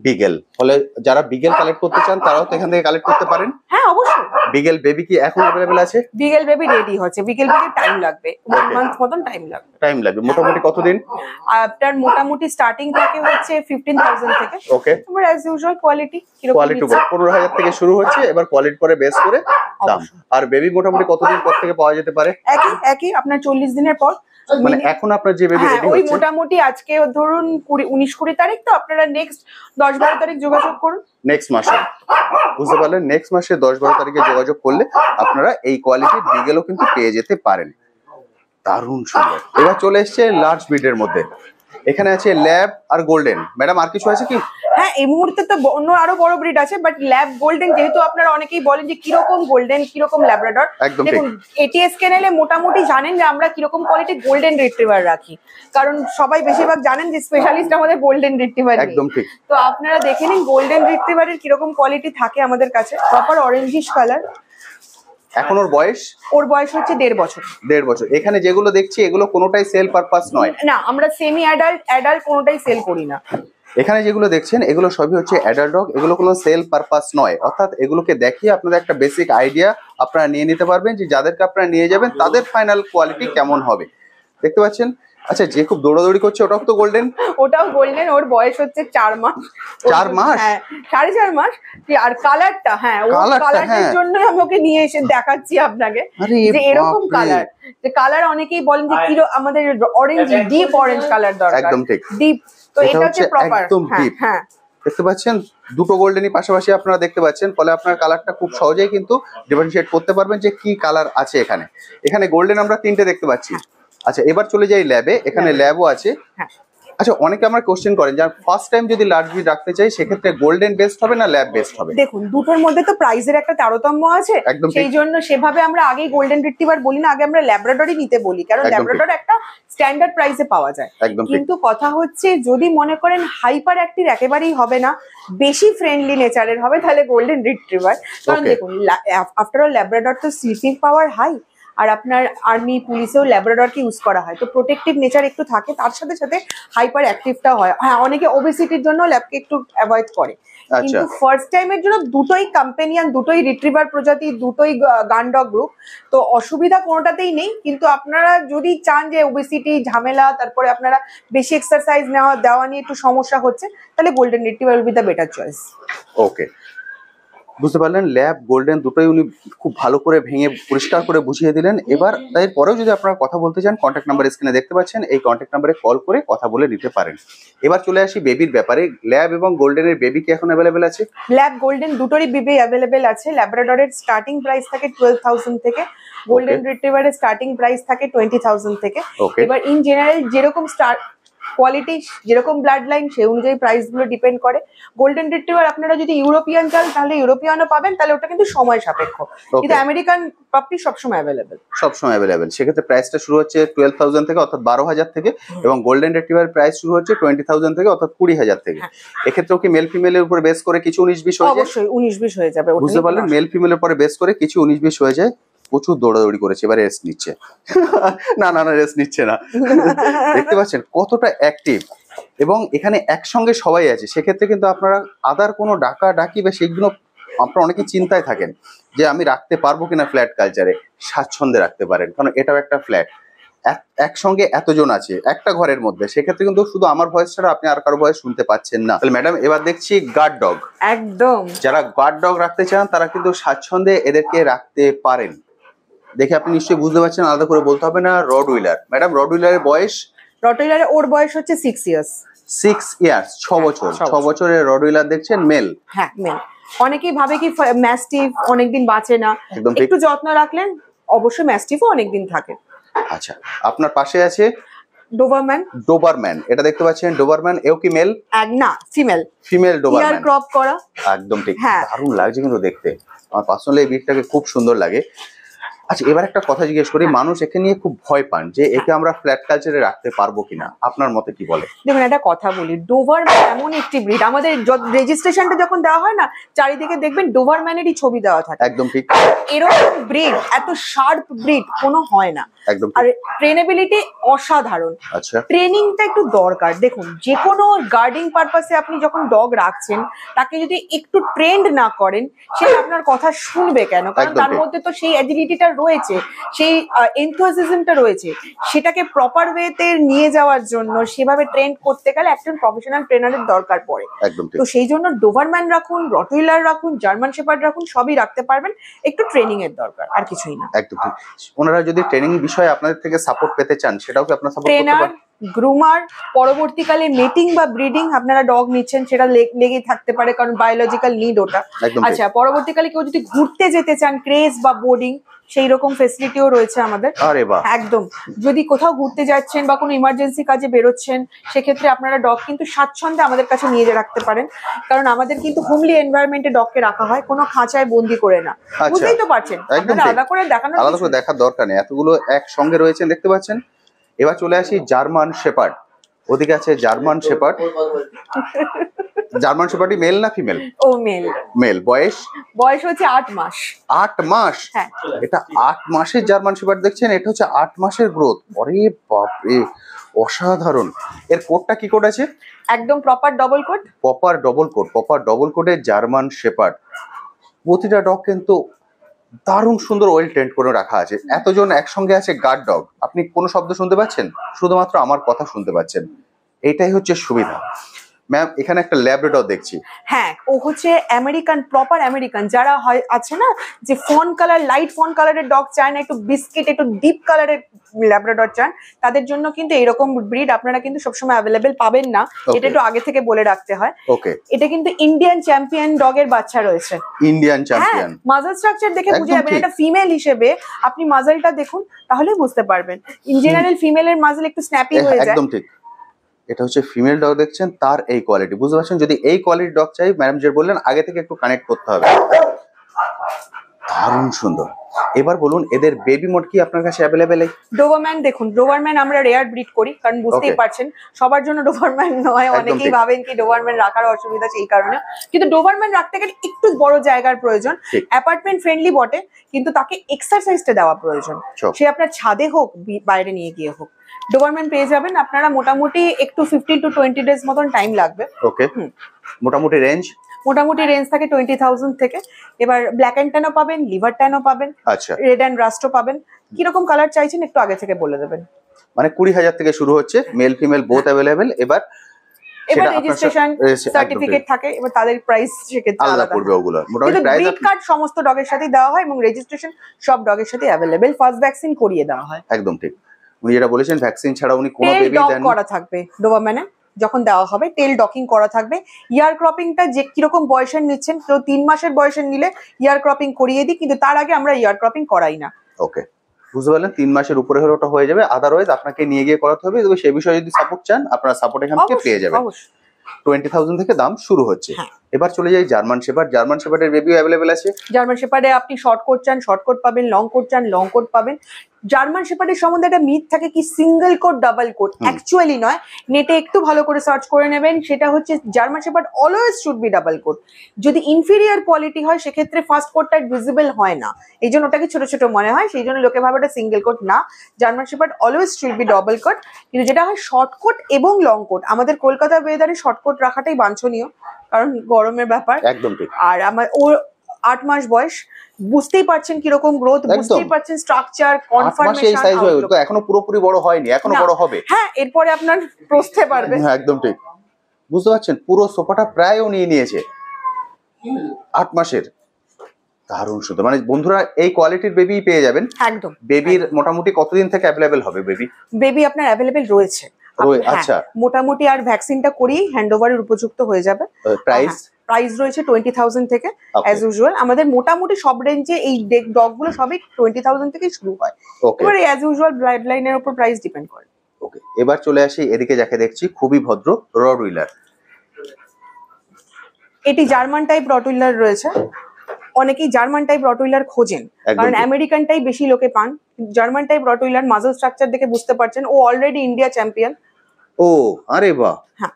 বিগেল। ফলে যারা বিগেল কালেক্ট করতে চান তারাও তো এখান থেকে কালেক্ট করতে পারেন। হ্যাঁ, অবশ্যই। বিগেল বেবি কি এখন अवेलेबल আছে? বিগেল বেবি রেডি হচ্ছে, বিগেল বেবি টাইম লাগবে, 1 মান্থ মতন টাইম লাগবে। মোটামুটি কতদিন? আপনার মোটামুটি স্টার্টিং থাকে হচ্ছে 15,000 থেকে। ওকে, তোমার অ্যাজ ইউজুয়াল কোয়ালিটি কিরকম? কোয়ালিটি 15,000 থেকে শুরু হচ্ছে, এবার কোয়ালিটি পরে বেস করে দাম। আর বেবি মোটামুটি কতদিন পর থেকে পাওয়া যেতে পারে? একই আপনার 40 দিনের পর। মানে এখন আপনার যে বেবি রেডি ওই হচ্ছে, মোটামুটি আজকে ধরুন 19-20 তারিখ, তো আপনারা নেক্সট 10-12 তারিখ যোগাযোগ করুন। নেক্সট মাসে, বুঝতে পারলেন, নেক্সট মাসে 10-12 তারিখে যোগাযোগ করলে আপনারা এই কোয়ালিটির বিগেলও কিন্তু পেয়ে যেতে পারেন। দারুণ সুন্দর। এবার চলে এসছে লার্জ ব্রিডের মধ্যে, এখানে আছে ল্যাব আর গোল্ডেন। ম্যাডাম আর কিছু আছে কি? হ্যাঁ, এই মুহূর্তে তো অন্য আরো বড় ব্রিড আছে, বাট ল্যাব গোল্ডেন, যেহেতু আপনারা অনেকেই বলেন যে কিরকম গোল্ডেন কিরকম ল্যাব্রাডর, দেখুন এটিএস ক্যানেলে মোটামুটি জানেন যে আমরা কিরকম কোয়ালিটি গোল্ডেন রিট্রিভার রাখি, কারণ সবাই বেশিরভাগ জানেন যে স্পেশালিস্ট আমাদের গোল্ডেন রিট্রিভার। একদম ঠিক। তো আপনারা দেখে নিন গোল্ডেন রিট্রিভারের কিরকম কোয়ালিটি থাকে আমাদের কাছে। Proper orangish colour. এখন ওর বয়স? ওর বয়স হচ্ছে 1.5 বছর। 1.5 বছর। এখানে যেগুলো দেখছি এগুলো কোনোটাই সেল পারপাস নয়। না, আমরা সেমি অ্যাডাল্ট কোনোটাই সেল করি না। এখানে যেগুলো দেখছেন এগুলো সবই হচ্ছে অ্যাডাল্ট ডগ, এগুলো কোনো সেল পারপাস নয়। অর্থাৎ এগুলোকে দেখিয়ে আপনাদের একটা বেসিক আইডিয়া আপনারা নিয়ে নিতে পারবেন যে যাদেরকে আপনারা নিয়ে যাবেন তাদের ফাইনাল কোয়ালিটি কেমন হবে। দেখতে পাচ্ছেন? আচ্ছা, যে খুব দৌড়াদৌড়ি করছে ওটাও তো গোল্ডেন? ওটাও গোল্ডেন, ওর বয়স হচ্ছে 4 মাস। 4 মাস? হ্যাঁ, 4.5 মাস। আর কালারটা, হ্যাঁ, ও কালারটার জন্যই আমি ওকে নিয়ে এসে দেখাচ্ছি আপনাকে যে এরকম কালার। যে কালার অনেকেই বলেন যে কি আমাদের অরেঞ্জ, ডিপ অরেঞ্জ কালার দরকার। একদম ঠিক, ডিপ। তো এটা হচ্ছে প্রপার একদম ডিপ। হ্যাঁ, দেখতে পাচ্ছেন দুটো গোল্ডেনই পাশাপাশি আপনারা দেখতে পাচ্ছেন, ফলে আপনার কালারটা খুব সহজেই কিন্তু ডিফারেন্সিয়েট করতে পারবেন যে কি কালার আছে এখানে। এখানে গোল্ডেন আমরা 3টে দেখতে পাচ্ছি। আচ্ছা, এবার চলে যাই ল্যাবে। এখানে ল্যাবও আছে। আচ্ছা, অনেকে আমার কোশ্চেন করেন যে ফার্স্ট টাইম যদি লার্জ ব্রিড রাখতে চাই সেক্ষেত্রে গোল্ডেন বেস্ট হবে না ল্যাব বেস্ট হবে? দেখুন, দুটোর মধ্যে তো প্রাইসের একটা তারতম্য আছে, সেই জন্য সেভাবে আমরা আগেই গোল্ডেন রিট্রিভার বলি না, আগে আমরা ল্যাব্রাডরই নিতে বলি, কারণ ল্যাব্রাডর একটা স্ট্যান্ডার্ড প্রাইসে পাওয়া যায়। কিন্তু কথা হচ্ছে যদি মনে করেন হাইপার অ্যাক্টিভ একেবারেই হবে না, বেশি ফ্রেন্ডলি নেচারের হবে, তাহলে গোল্ডেন রিট্রিভার। কারণ দেখুন, আফটার অল ল্যাব্রাডর তো স্লিপিং পাওয়ার হাই, আর আপনার আর্মি পুলিশেও ল্যাব্রাডরকে ইউজ করা হয়, তো প্রোটেক্টিভ নেচার একটু থাকে, তার সাথে সাথে হাইপার অ্যাক্টিভটা হয়। হ্যাঁ, অনেকে ওবেসিটির জন্য ল্যাবকে একটু অ্যাভয়েড করে, কিন্তু ফার্স্ট টাইমের জন্য দুটোই কম্পেনিয়ান, দুটোই রিট্রিভার প্রজাতি, দুটোই গান ডগ গ্রুপ, তো অসুবিধা কোনোটাতেই নেই। কিন্তু আপনারা যদি চান যে ওবেসিটি ঝামেলা, তারপরে আপনারা বেশি এক্সারসাইজ দেওয়া নিয়ে একটু সমস্যা হচ্ছে, তাহলে golden retriever will be the better choice. Okay, বুঝতে পারলেন, ল্যাব গোল্ডেন দুটোই উনি খুব ভালো করে ভেঙে পরিষ্কার করে বুঝিয়ে দিলেন। এবার তারপরেও যদি আপনারা কথা বলতে চান, কন্ট্যাক্ট নাম্বার স্ক্রিনে দেখতে পাচ্ছেন, এই কন্ট্যাক্ট নাম্বারে কল করে কথা বলে নিতে পারেন। এবার চলে আসি বেবির ব্যাপারে। ল্যাব এবং গোল্ডেনের বেবি কি এখন অ্যাভেলেবেল আছে? ল্যাব গোল্ডেন দুটোরই বেবি অ্যাভেলেবেল আছে। ল্যাব্রাডরের স্টার্টিং প্রাইস থাকে 12,000 থেকে, গোল্ডেন রিট্রিভারের স্টার্টিং প্রাইস থাকে 20,000 থেকে। এবার ইন জেনারেল যেরকম কোয়ালিটি, যেরকম ব্লাড লাইন, সেই অনুযায়ী প্রাইস গুলো ডিপেন্ড করে। গোল্ডেন রিট্রিভার আপনারা যদি ইউরোপিয়ান চান তাহলে ইউরোপিয়ানও পাবেন, তাহলে ওটা কিন্তু সময় সাপেক্ষ, কিন্তু আমেরিকান পাপি সবসময় অ্যাভেলেবেল। সবসময় অ্যাভেলেবেল। সেক্ষেত্রে প্রাইসটা শুরু হচ্ছে 12,000 থেকে, অর্থাৎ 12,000 থেকে, এবং গোল্ডেন রিট্রিভারের প্রাইস শুরু হচ্ছে 20,000 থেকে, অর্থাৎ 20,000 থেকে। এক্ষেত্রেও কি মেল ফিমেলের উপর বেস করে কিছু 19-20 হয়ে যায়? অবশ্যই 19-20 হয়ে যাবে। বুঝতে পারলেন, মেল ফিমেলের পরে বেস করে কিছু 19-20 হয়ে যায়। প্রচুর দৌড়াদৌড়ি করেছে, এবার রেস্ট নিচ্ছে। না না না, রেস্ট নিচ্ছে না। দেখতে পাচ্ছেন কতটা অ্যাক্টিভ, এবং এখানে একসঙ্গে সবাই আছে, সেক্ষেত্রে কিন্তু আপনারা আদার কোনো ডাকা ডাকি বা সেগুলো আপনারা অনেকেই চিন্তায় থাকেন যে আমি রাখতে পারবো কিনা ফ্ল্যাট কালচারে, স্বাচ্ছন্দ্যে রাখতে পারেন, কারণ এটাও একটা ফ্ল্যাট, একসঙ্গে এতজন আছে একটা ঘরের মধ্যে, সেক্ষেত্রে কিন্তু শুধু আমার ভয়েস ছাড়া আপনি আর কারো ভয়েস শুনতে পাচ্ছেন না। তাহলে ম্যাডাম এবার দেখছি গার্ড ডগ। একদম, যারা গার্ড ডগ রাখতে চান তারা কিন্তু স্বাচ্ছন্দ্যে এদেরকে রাখতে পারেন। দেখে আপনি নিশ্চয়ই বুঝতে পারছেন, আলাদা করে বলতে হবে না। রড উইলার, ম্যাডাম রড উইলারের বয়স? রটওয়েলারে ওর বয়স হচ্ছে 6 ইয়ার্স। 6 ইয়ার্স, 6 বছর। 6 বছরের রড উইলার দেখছেন, মেল। হ্যাঁ মেল। অনেকেই ভাবে কি ম্যাস্টিফ অনেকদিন বাঁচে না, একদম ঠিক। একটু যত্ন রাখলেন অবশ্যই ম্যাস্টিফও অনেকদিন থাকে। আচ্ছা, আপনার পাশে আছে ডোবারম্যান। ডোবারম্যান, এটা দেখতে পাচ্ছেন ডোবারম্যান, এও কি মেল? না, ফিমেল। ফিমেল ইয়ার ডোবারম্যান, ক্রপ করা। একদম ঠিক। হ্যাঁ। দারুণ লাগছে কিন্তু দেখতে, আমার পার্সোনালি এই ব্রিডটাকে খুব সুন্দর লাগে। আচ্ছা, এবার একটা কথা জিজ্ঞেস করি, মানুষ একে নিয়ে খুব ভয় পান যে একে আমরা ফ্ল্যাট কালচারে রাখতে পারবো কিনা, আপনার মতে কি বলে? দেখুন একটা কথা বলি, ডোবারম্যান এমন একটি ব্রিড, আমাদের রেজিস্ট্রেশনটা যখন দেওয়া হয় না, চারিদিকে দেখবেন ডোবারম্যানেরই ছবি দেওয়া থাকে। একদম ঠিক। এরকম ব্রিড, এত শার্প ব্রিড কোনো হয় না। একদম আর ঠিক। ট্রেনেবিলিটি অসাধারণ। আচ্ছা, ট্রেনিংটা একটু দরকার। দেখুন যে কোনো গার্ডিং পারপাসে আপনি যখন ডগ রাখছেন, তাকে যদি একটু ট্রেন্ড না করেন, সে আপনার কথা শুনবে কেন? কারণ একদম তার ঠিক। মধ্যে তো সেই অ্যাজিলিটিটা রয়েছে, সেই এনথুজিয়াজমটা রয়েছে। সেটাকে প্রপার ওয়েতে নিয়ে যাওয়ার জন্য সেভাবে ট্রেন করতে গেলে একজন প্রফেশনাল ট্রেনারের দরকার পড়ে। একদম ঠিক। তো সেই জন্য ডোবারম্যান রাখুন, রটউইলার রাখুন, জার্মান শেপার্ড রাখুন, সবই রাখতে পারবেন, একটু ট্রেনিং এর দরকার, আর কিছুই না। একদম ঠিক। ওনারা যদি ট্রেনিং বিষয়ে আপনাদের থেকে সাপোর্ট পেতে চান, সেটাও কি আপনারা সাপোর্ট করতে ট্রেনার, পারেন? গ্রুমার, পরবর্তীকালে মেটিং বা ব্রিডিং আপনারা ডগ নিচ্ছেন, সেটা লেগেই থাকতে পারে, কারণ বায়োলজিক্যাল নিড ওটা। একদম ঠিক। আচ্ছা, পরবর্তীকালে কেউ যদি ঘুরতে যেতে চান, ক্রেজ বা বোর্ডিং, সেই রকম ফেসিলিটিও রয়েছে আমাদের। আরে বাহ, একদম, যদি কোথাও ঘুরতে যাচ্ছেন বা কোনো ইমার্জেন্সি কাজে বেরোচ্ছেন, সেক্ষেত্রে আপনারা ডগ কিন্তু স্বাচ্ছন্দ্যে আমাদের কাছে নিয়ে রাখতে পারেন, কারণ আমাদের কিন্তু হোমলি এনভায়রনমেন্টে ডগকে রাখা হয়, কোনো খাঁচায় বন্দি করে না। আচ্ছা। বুঝতেই তো পারছেন, একদম আপনারা ঠিক। আলাদা করে দেখানোর আলাদা কিছু করে নেই। দেখার দরকার নেই, এতগুলো একসঙ্গে রয়েছেন দেখতে পাচ্ছেন। এবার চলে আসি জার্মান শেপার্ড। ওদিকে আছে জার্মান শেপার্ড। জার্মান শেপার্ডই মেল না ফিমেল? ও মেল। মেল। বয়স? বয়স হচ্ছে 8 মাস। 8 মাস? হ্যাঁ। এটা 8 মাসের জার্মান শেপার্ড দেখছেন, এটা হচ্ছে 8 মাসের গ্রোথ। আরে বাপরে, অসাধারণ। এর কোডটা কি কোড আছে? একদম proper double coat. Proper double coat. Proper double কোডের জার্মান শেপার্ড। প্রতিটা ডগ কিন্তু দারুণ সুন্দর ওয়েল ট্রেন্ড করে রাখা আছে। এতজন একসঙ্গে আছে গার্ড ডগ, আপনি কোনো শব্দ শুনতে পাচ্ছেন? শুধুমাত্র আমার কথা শুনতে পাচ্ছেন। এটাই হচ্ছে সুবিধা। ম্যাম, এখানে একটা ল্যাব্রাডর দেখছি। হ্যাঁ, ও হচ্ছে আমেরিকান, প্রপার আমেরিকান। যারা হয় আছে না যে ফন কালার, লাইট ফন কালারের ডগ চায় না, একটু বিস্কিট, একটু ডিপ কালারের ল্যাব্রাডর চান, তাদের জন্য কিন্তু এরকম ব্রিড আপনারা কিন্তু সবসময় অ্যাভেলেবেল পাবেন না। এটা একটু আগে থেকে বলে রাখতে হয়। ওকে। এটা কিন্তু ইন্ডিয়ান চ্যাম্পিয়ন ডগের বাচ্চা রয়েছে। Indian champion. মাজল স্ট্রাকচার দেখে বুঝে একদম যাবেন ঠিক। এটা ফিমেল হিসেবে। আপনি মাজলটা দেখুন, তাহলে বুঝতে পারবেন। ইন জেনারেল ফিমেলের মাজল একটু স্ন্যাপি হয়ে যায়। একদম ঠিক। এটা হচ্ছে ফিমেল ডগ দেখছেন, তার এই কোয়ালিটি বুঝতে পারছেন। যদি এই কোয়ালিটির ডগ চাই, ম্যাডাম যে বললেন আগে থেকে একটু কানেক্ট করতে হবে। দারুণ সুন্দর। এবার বলুন, এদের বেবি মোড কি আপনার কাছে অ্যাভেলেবেল? ডোবারম্যান দেখুন, ডোবারম্যান আমরা রেয়ার ব্রিড করি, কারণ বুঝতেই Okay. পারছেন সবার জন্য ডোবারম্যান নয়। একদম অনেকেই ঠিক। ভাবেন কি ডোবারম্যান রাখার অসুবিধা, সেই কারণে। কিন্তু ডোবারম্যান রাখতে গেলে একটু বড় জায়গার প্রয়োজন। ঠিক। অ্যাপার্টমেন্ট ফ্রেন্ডলি বটে, কিন্তু তাকে এক্সারসাইজটা দেওয়া প্রয়োজন। Sure. সে আপনার ছাদে হোক, বাইরে নিয়ে গিয়ে হোক, ডোবারম্যান পেয়ে যাবেন আপনারা। মোটামুটি একটু 15 to 20 ডেজ মতন টাইম লাগবে। ওকে। মোটামুটি রেঞ্জ? মোটামুটি রেঞ্জ থাকে 20,000 থেকে। এবার ব্ল্যাক অ্যান্ড ট্যানও পাবেন, লিভার ট্যানও পাবেন, আচ্ছা, রেড অ্যান্ড রাস্টও পাবেন। কিরকম কালার চাইছেন একটু আগে থেকে বলে দেবেন। মানে 20,000 থেকে শুরু হচ্ছে, মেল ফিমেল বোথ অ্যাভেলেবেল। এবার এবার সেটা আপনার রেজিস্ট্রেশন একদম সার্টিফিকেট ঠিক। থাকে, এবার তাদের প্রাইস সেক্ষেত্রে আলাদা আলাদা পড়বে হয়। ওগুলো। কিন্তু মোটামুটি প্রাইস ব্রিড কার্ড সমস্ত ডগের সাথেই দেওয়া হয় এবং রেজিস্ট্রেশন সব ডগের সাথে অ্যাভেলেবেল। ফার্স্ট ভ্যাকসিন করিয়ে দেওয়া হয়। একদম ঠিক। উনি যেটা বলেছেন, ভ্যাকসিন ছাড়া উনি কোনো টেল বেবি ডক দেন? করা থাকবে ডোবারম্যানে, যখন দেওয়া হবে টেল ডকিং করা থাকবে। ইয়ার ক্রপিংটা যে কিরকম বয়সের নিচ্ছেন, কেউ 3 মাসের বয়সের নিলে ইয়ার ক্রপিং করিয়ে দিই, কিন্তু তার আগে আমরা ইয়ার ক্রপিং করাই না। ওকে, বুঝতে পারলেন। 3 মাসের উপরে হলে ওটা হয়ে যাবে, আদারওয়াইজ আপনাকে নিয়ে গিয়ে করাতে হবে। তবে সেই বিষয়ে যদি সাপোর্ট চান, আপনারা সাপোর্ট এখান থেকে পেয়ে যাবেন। অবশ্যই। 20,000 থেকে দাম শুরু হচ্ছে। হ্যাঁ। এবার চলে যাই জার্মান শেপার্ড। জার্মান শেপার্ডের বেবিও অ্যাভেলেবেল আছে। জার্মান শেপার্ডে আপনি শর্ট কোট চান, শর্ট কোট পাবেন, লং কোট চান, লং কোট পাবেন। জার্মান শেপার্ডের সম্বন্ধে একটা মিথ থাকে কি single coat double coat, actually নয়। নেটে একটু ভালো করে সার্চ করে নেবেন, সেটা হচ্ছে German shepherd always should be double coat. যদি ইনফিরিয়ার কোয়ালিটি হয়, সেক্ষেত্রে ফার্স্ট কোটটা ভিজিবল হয় না, এই জন্য ওটাকে ছোট ছোট মনে হয়, সেই জন্য লোকে ভাবে ওটা সিঙ্গেল কোট। না, German shepherd always should be double coat. কিন্তু যেটা হয় শর্ট কোট এবং লং কোট, আমাদের কলকাতার ওয়েদারে শর্ট কোট রাখাটাই বাঞ্ছনীয়, কারণ গরমের ব্যাপার। একদম ঠিক। আর আমার ও 8 মাস বয়স, বুঝতেই পারছেন কিরকম গ্রোথ, বুঝতেই পারছেন স্ট্রাকচার, কনফার্মেশন। এখনো পুরোপুরি বড় হয়নি, এখনো বড় হবে। হ্যাঁ, এরপরে আপনার প্রস্থে পারবে। হ্যাঁ, একদম ঠিক। বুঝতে পারছেন, পুরো সোফাটা প্রায়ও নিয়ে নিয়েছে 8 মাসের। দারুণ সুন্দর। মানে বন্ধুরা এই কোয়ালিটির বেবি পেয়ে যাবেন একদম। বেবির মোটামুটি কতদিন থেকে অ্যাভেলেবেল হবে বেবি? বেবি আপনার অ্যাভেলেবেল রয়েছে। আচ্ছা, মোটামুটি আর ভ্যাকসিনটা করেই হ্যান্ডওভারের উপযুক্ত হয়ে যাবে। প্রাইস রয়েছে 20,000 থেকে অ্যাজ ইউজুয়াল। আমাদের মোটামুটি সব রেঞ্জে এই ডগ গুলো সবই 20,000 থেকে শুরু হয়। এবার অ্যাজ ইউজুয়াল ব্লাড লাইনের উপর প্রাইস ডিপেন্ড করে। ওকে, এবার চলে আসি এদিকে, যাকে দেখছি খুবই ভদ্র, রটউইলার। এটি জার্মান টাইপ রটউইলার রয়েছে। অনেকেই জার্মান টাইপ রটউইলার খোঁজেন, কারণ আমেরিকান টাইপ বেশি লোকে পান। German type Rottweiler muscle structure দেখে বুঝতে পারছেন ও অলরেডি ইন্ডিয়া চ্যাম্পিয়ন। ও আরে বাহ। হ্যাঁ,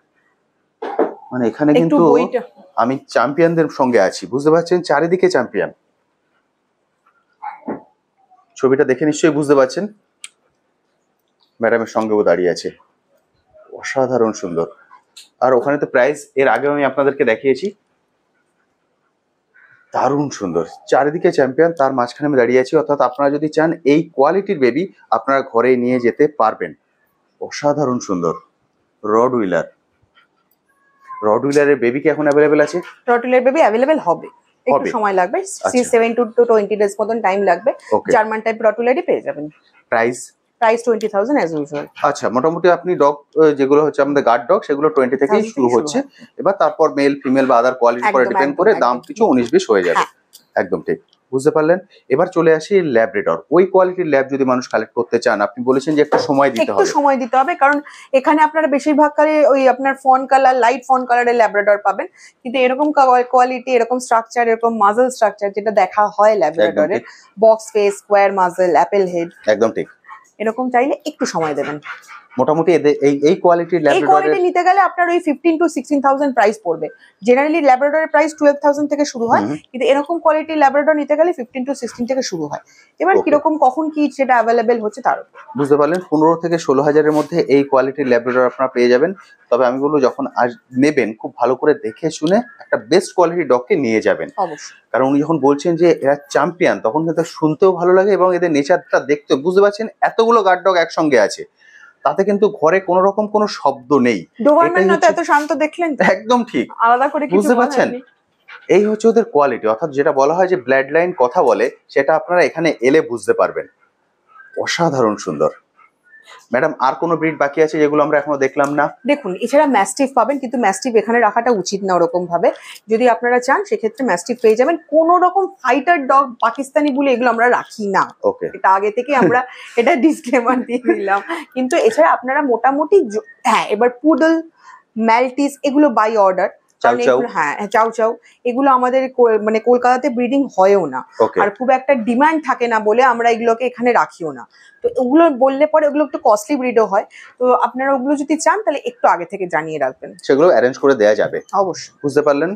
মানে এখানে কিন্তু আমি চ্যাম্পিয়নদের সঙ্গে আছি, বুঝতে পারছেন, চারিদিকে চ্যাম্পিয়ন। ছবিটা দেখে নিশ্চয়ই বুঝতে পারছেন ম্যাডামের সঙ্গেও দাঁড়িয়ে আছে, অসাধারণ সুন্দর। আর ওখানে তো প্রাইস এর আগে আমি আপনাদেরকে দেখিয়েছি, দারুণ সুন্দর, চারিদিকে চ্যাম্পিয়ন, তার মাঝখানে আমি দাঁড়িয়ে আছি। অর্থাৎ আপনারা যদি চান এই কোয়ালিটির বেবি আপনারা ঘরে নিয়ে যেতে পারবেন। অসাধারণ সুন্দর রটউইলার। রটউইলারের বেবি কি এখন অ্যাভেলেবেল আছে? রটউইলার বেবি অ্যাভেলেবেল হবে, একটু সময় লাগবে, 7 to 20 ডেজ মতন টাইম লাগবে। জার্মান টাইপ রটউইলারই পেয়ে যাবেন। Price 20,000 as usual. আচ্ছা, মোটামুটি আপনি ডগ যেগুলো হচ্ছে আমাদের গার্ড ডগ সেগুলো 20 থেকেই শুরু হচ্ছে। এবার তারপর মেল ফিমেল বা আদার কোয়ালিটির উপর ডিপেন্ড করে দাম কিছু 19-20 হয়ে যাবে। একদম ঠিক, বুঝতে পারলেন। এবার চলে আসি ল্যাব্রাডর। ওই কোয়ালিটির ল্যাব যদি মানুষ কালেক্ট করতে চান, আপনি বলেছেন যে একটু সময় দিতে হবে। একটু সময় দিতে হবে, কারণ এখানে আপনারা বেশিরভাগ কালে ওই আপনার ফন কালার, লাইট ফন কালারের ল্যাব্রাডর পাবেন, কিন্তু এরকম কোয়ালিটি, এরকম স্ট্রাকচার, এরকম মাসল স্ট্রাকচার যেটা দেখা হয় ল্যাব্রাডরের, box face, square muscle, apple head, একদম ঠিক, এরকম চাইলে একটু সময় দেবেন। মোটামুটি এই কোয়ালিটির ল্যাব্রাডর নিতে গেলে আপনার ওই 15 to 16,000 প্রাইস পড়বে। জেনারেলি ল্যাব্রাডরের প্রাইস 12,000 থেকে শুরু হয়, কিন্তু এরকম কোয়ালিটির ল্যাব্রাডর নিতে গেলে 15 to 16 থেকে শুরু হয়। এবার কিরকম কখন কি সেটা অ্যাভেলেবেল হচ্ছে তার উপর। বুঝতে পারলেন, 15 থেকে 16,000-এর মধ্যে এই কোয়ালিটির ল্যাব্রাডর আপনারা পেয়ে যাবেন। তবে আমি বলবো যখন নেবেন খুব ভালো করে দেখে শুনে একটা বেস্ট কোয়ালিটির ডগকে নিয়ে যাবেন। অবশ্যই, কারণ উনি যখন বলছেন যে এরা চ্যাম্পিয়ন, তখন কিন্তু শুনতেও ভালো লাগে এবং এদের নেচারটা দেখতেও, বুঝতে পারছেন, এতগুলো গার্ড ডগ একসঙ্গে আছে, তাতে কিন্তু ঘরে কোনো রকম কোনো শব্দ নেই। এত শান্ত দেখলেন, একদম ঠিক, আলাদা করে বুঝতে পারছেন। এই হচ্ছে ওদের কোয়ালিটি, অর্থাৎ যেটা বলা হয় যে ব্লাড লাইন কথা বলে, সেটা আপনারা এখানে এলে বুঝতে পারবেন। অসাধারণ সুন্দর। ম্যাডাম, আর কোনো ব্রিড বাকি আছে যেগুলো আমরা এখনো দেখলাম না? দেখুন, এছাড়া ম্যাস্টিফ পাবেন, কিন্তু ম্যাস্টিফ এখানে রাখাটা উচিত না ওরকম ভাবে। যদি আপনারা চান সেক্ষেত্রে ম্যাস্টিফ পেয়ে যাবেন। কোন রকম ফাইটার ডগ, পাকিস্তানি বলে এগুলো আমরা রাখি না, এটা আগে থেকে আমরা এটা ডিসক্লেমার দিয়ে দিলাম। কিন্তু এছাড়া আপনারা মোটামুটি, হ্যাঁ, এবার পুডল, ম্যালটিস এগুলো বাই অর্ডার। হ্যাঁ, চাউ চাউ এগুলো আমাদের মানে কলকাতাতে ব্রিডিং হয়ও না, আর খুব একটা ডিমান্ড থাকে না বলে আমরা এগুলোকে এখানে রাখিও না। তো ওগুলো বললে পরে ওগুলো একটু কস্টলি ব্রিডও হয়। তো আপনারা ওগুলো যদি চান তাহলে একটু আগে থেকে জানিয়ে রাখবেন, সেগুলো অ্যারেঞ্জ করে দেওয়া যাবে অবশ্যই। বুঝতে পারলেন।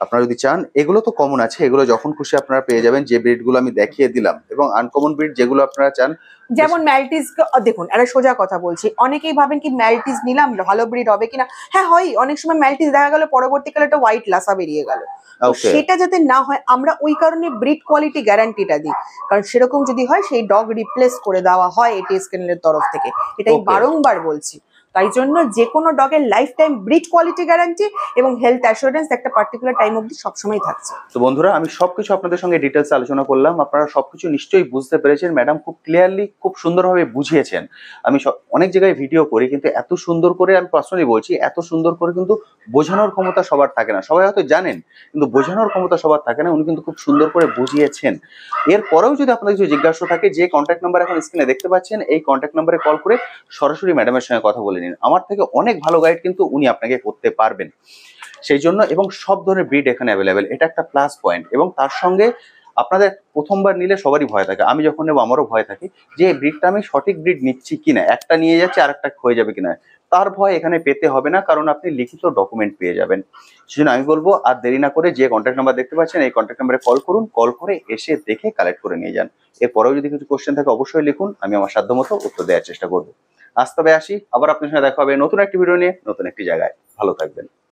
আপনারা যদি চান, এগুলো তো কমন আছে, এগুলো যখন খুশি আপনারা পেয়ে যাবেন। যে ব্রিড গুলো আমি দেখিয়ে দিলাম, এবং আনকমন ব্রিড যেগুলো আপনারা চান, যেমন ম্যালটিস, দেখুন একটা সোজা কথা বলছি, অনেকেই ভাবেন কি ম্যালটিস নিলাম ভালো ব্রিড হবে কিনা। হ্যাঁ হয়, অনেক সময় ম্যালটিস দেখা গেল পরবর্তীকালে একটা হোয়াইট লাসা বেরিয়ে গেল। সেটা যাতে না হয় আমরা ওই কারণে ব্রিড কোয়ালিটি গ্যারান্টিটা দিই, কারণ সেরকম যদি হয় সেই ডগ রিপ্লেস করে দেওয়া হয় এটিএস কেনেলের তরফ থেকে, এটাই বারংবার বলছি। তাই জন্য যে কোনো ডগের lifetime breed quality guarantee এবং হেলথ অ্যাসুরেন্স একটা পার্টিকুলার টাইম অবধি সবসময় থাকছে। তো বন্ধুরা, আমি সবকিছু আপনাদের সঙ্গে ডিটেলস আলোচনা করলাম, আপনারা সবকিছু নিশ্চয়ই বুঝতে পেরেছেন। ম্যাডাম খুব ক্লিয়ারলি, খুব সুন্দরভাবে বুঝিয়েছেন। আমি অনেক জায়গায় ভিডিও করি, কিন্তু এত সুন্দর করে, আমি পার্সোনালি বলছি, এত সুন্দর করে কিন্তু বোঝানোর ক্ষমতা সবার থাকে না। সবাই হয়তো জানেন, কিন্তু বোঝানোর ক্ষমতা সবার থাকে না। উনি কিন্তু খুব সুন্দর করে বুঝিয়েছেন। এরপরেও যদি আপনাদের কিছু জিজ্ঞাসা থাকে, যে কন্ট্যাক্ট নাম্বার এখন স্ক্রিনে দেখতে পাচ্ছেন, এই কন্ট্যাক্ট নাম্বারে কল করে সরাসরি ম্যাডামের সঙ্গে কথা বলে নিন। আমার থেকে অনেক ভালো গাইড কিন্তু উনি আপনাকে করতে পারবেন সেই জন্য। এবং সব ধরনের ব্রিড এখানে অ্যাভেলেবেল, এটা একটা প্লাস পয়েন্ট। এবং তার সঙ্গে আপনাদের প্রথমবার নিলে সবারই ভয় থাকে, আমি যখন নেবো আমারও ভয় থাকে যে ব্রিডটা আমি সঠিক ব্রিড নিচ্ছি কিনা, একটা নিয়ে যাচ্ছে আর একটা হয়ে যাবে কিনা, তার ভয় এখানে পেতে হবে না, কারণ আপনি লিখিত ডকুমেন্ট পেয়ে যাবেন। সেজন্য আমি বলবো আর দেরি না করে, যে কন্ট্যাক্ট নাম্বার দেখতে পাচ্ছেন এই কন্ট্যাক্ট নাম্বারে কল করুন, কল করে এসে দেখে কালেক্ট করে নিয়ে যান। এরপরেও যদি কিছু কোশ্চেন থাকে অবশ্যই লিখুন, আমি আমার সাধ্যমতো উত্তর দেওয়ার চেষ্টা করবো। আজ তবে আসি, আবার আপনার সঙ্গে দেখা হবে নতুন একটি ভিডিও নিয়ে, নতুন একটি জায়গায়। ভালো থাকবেন।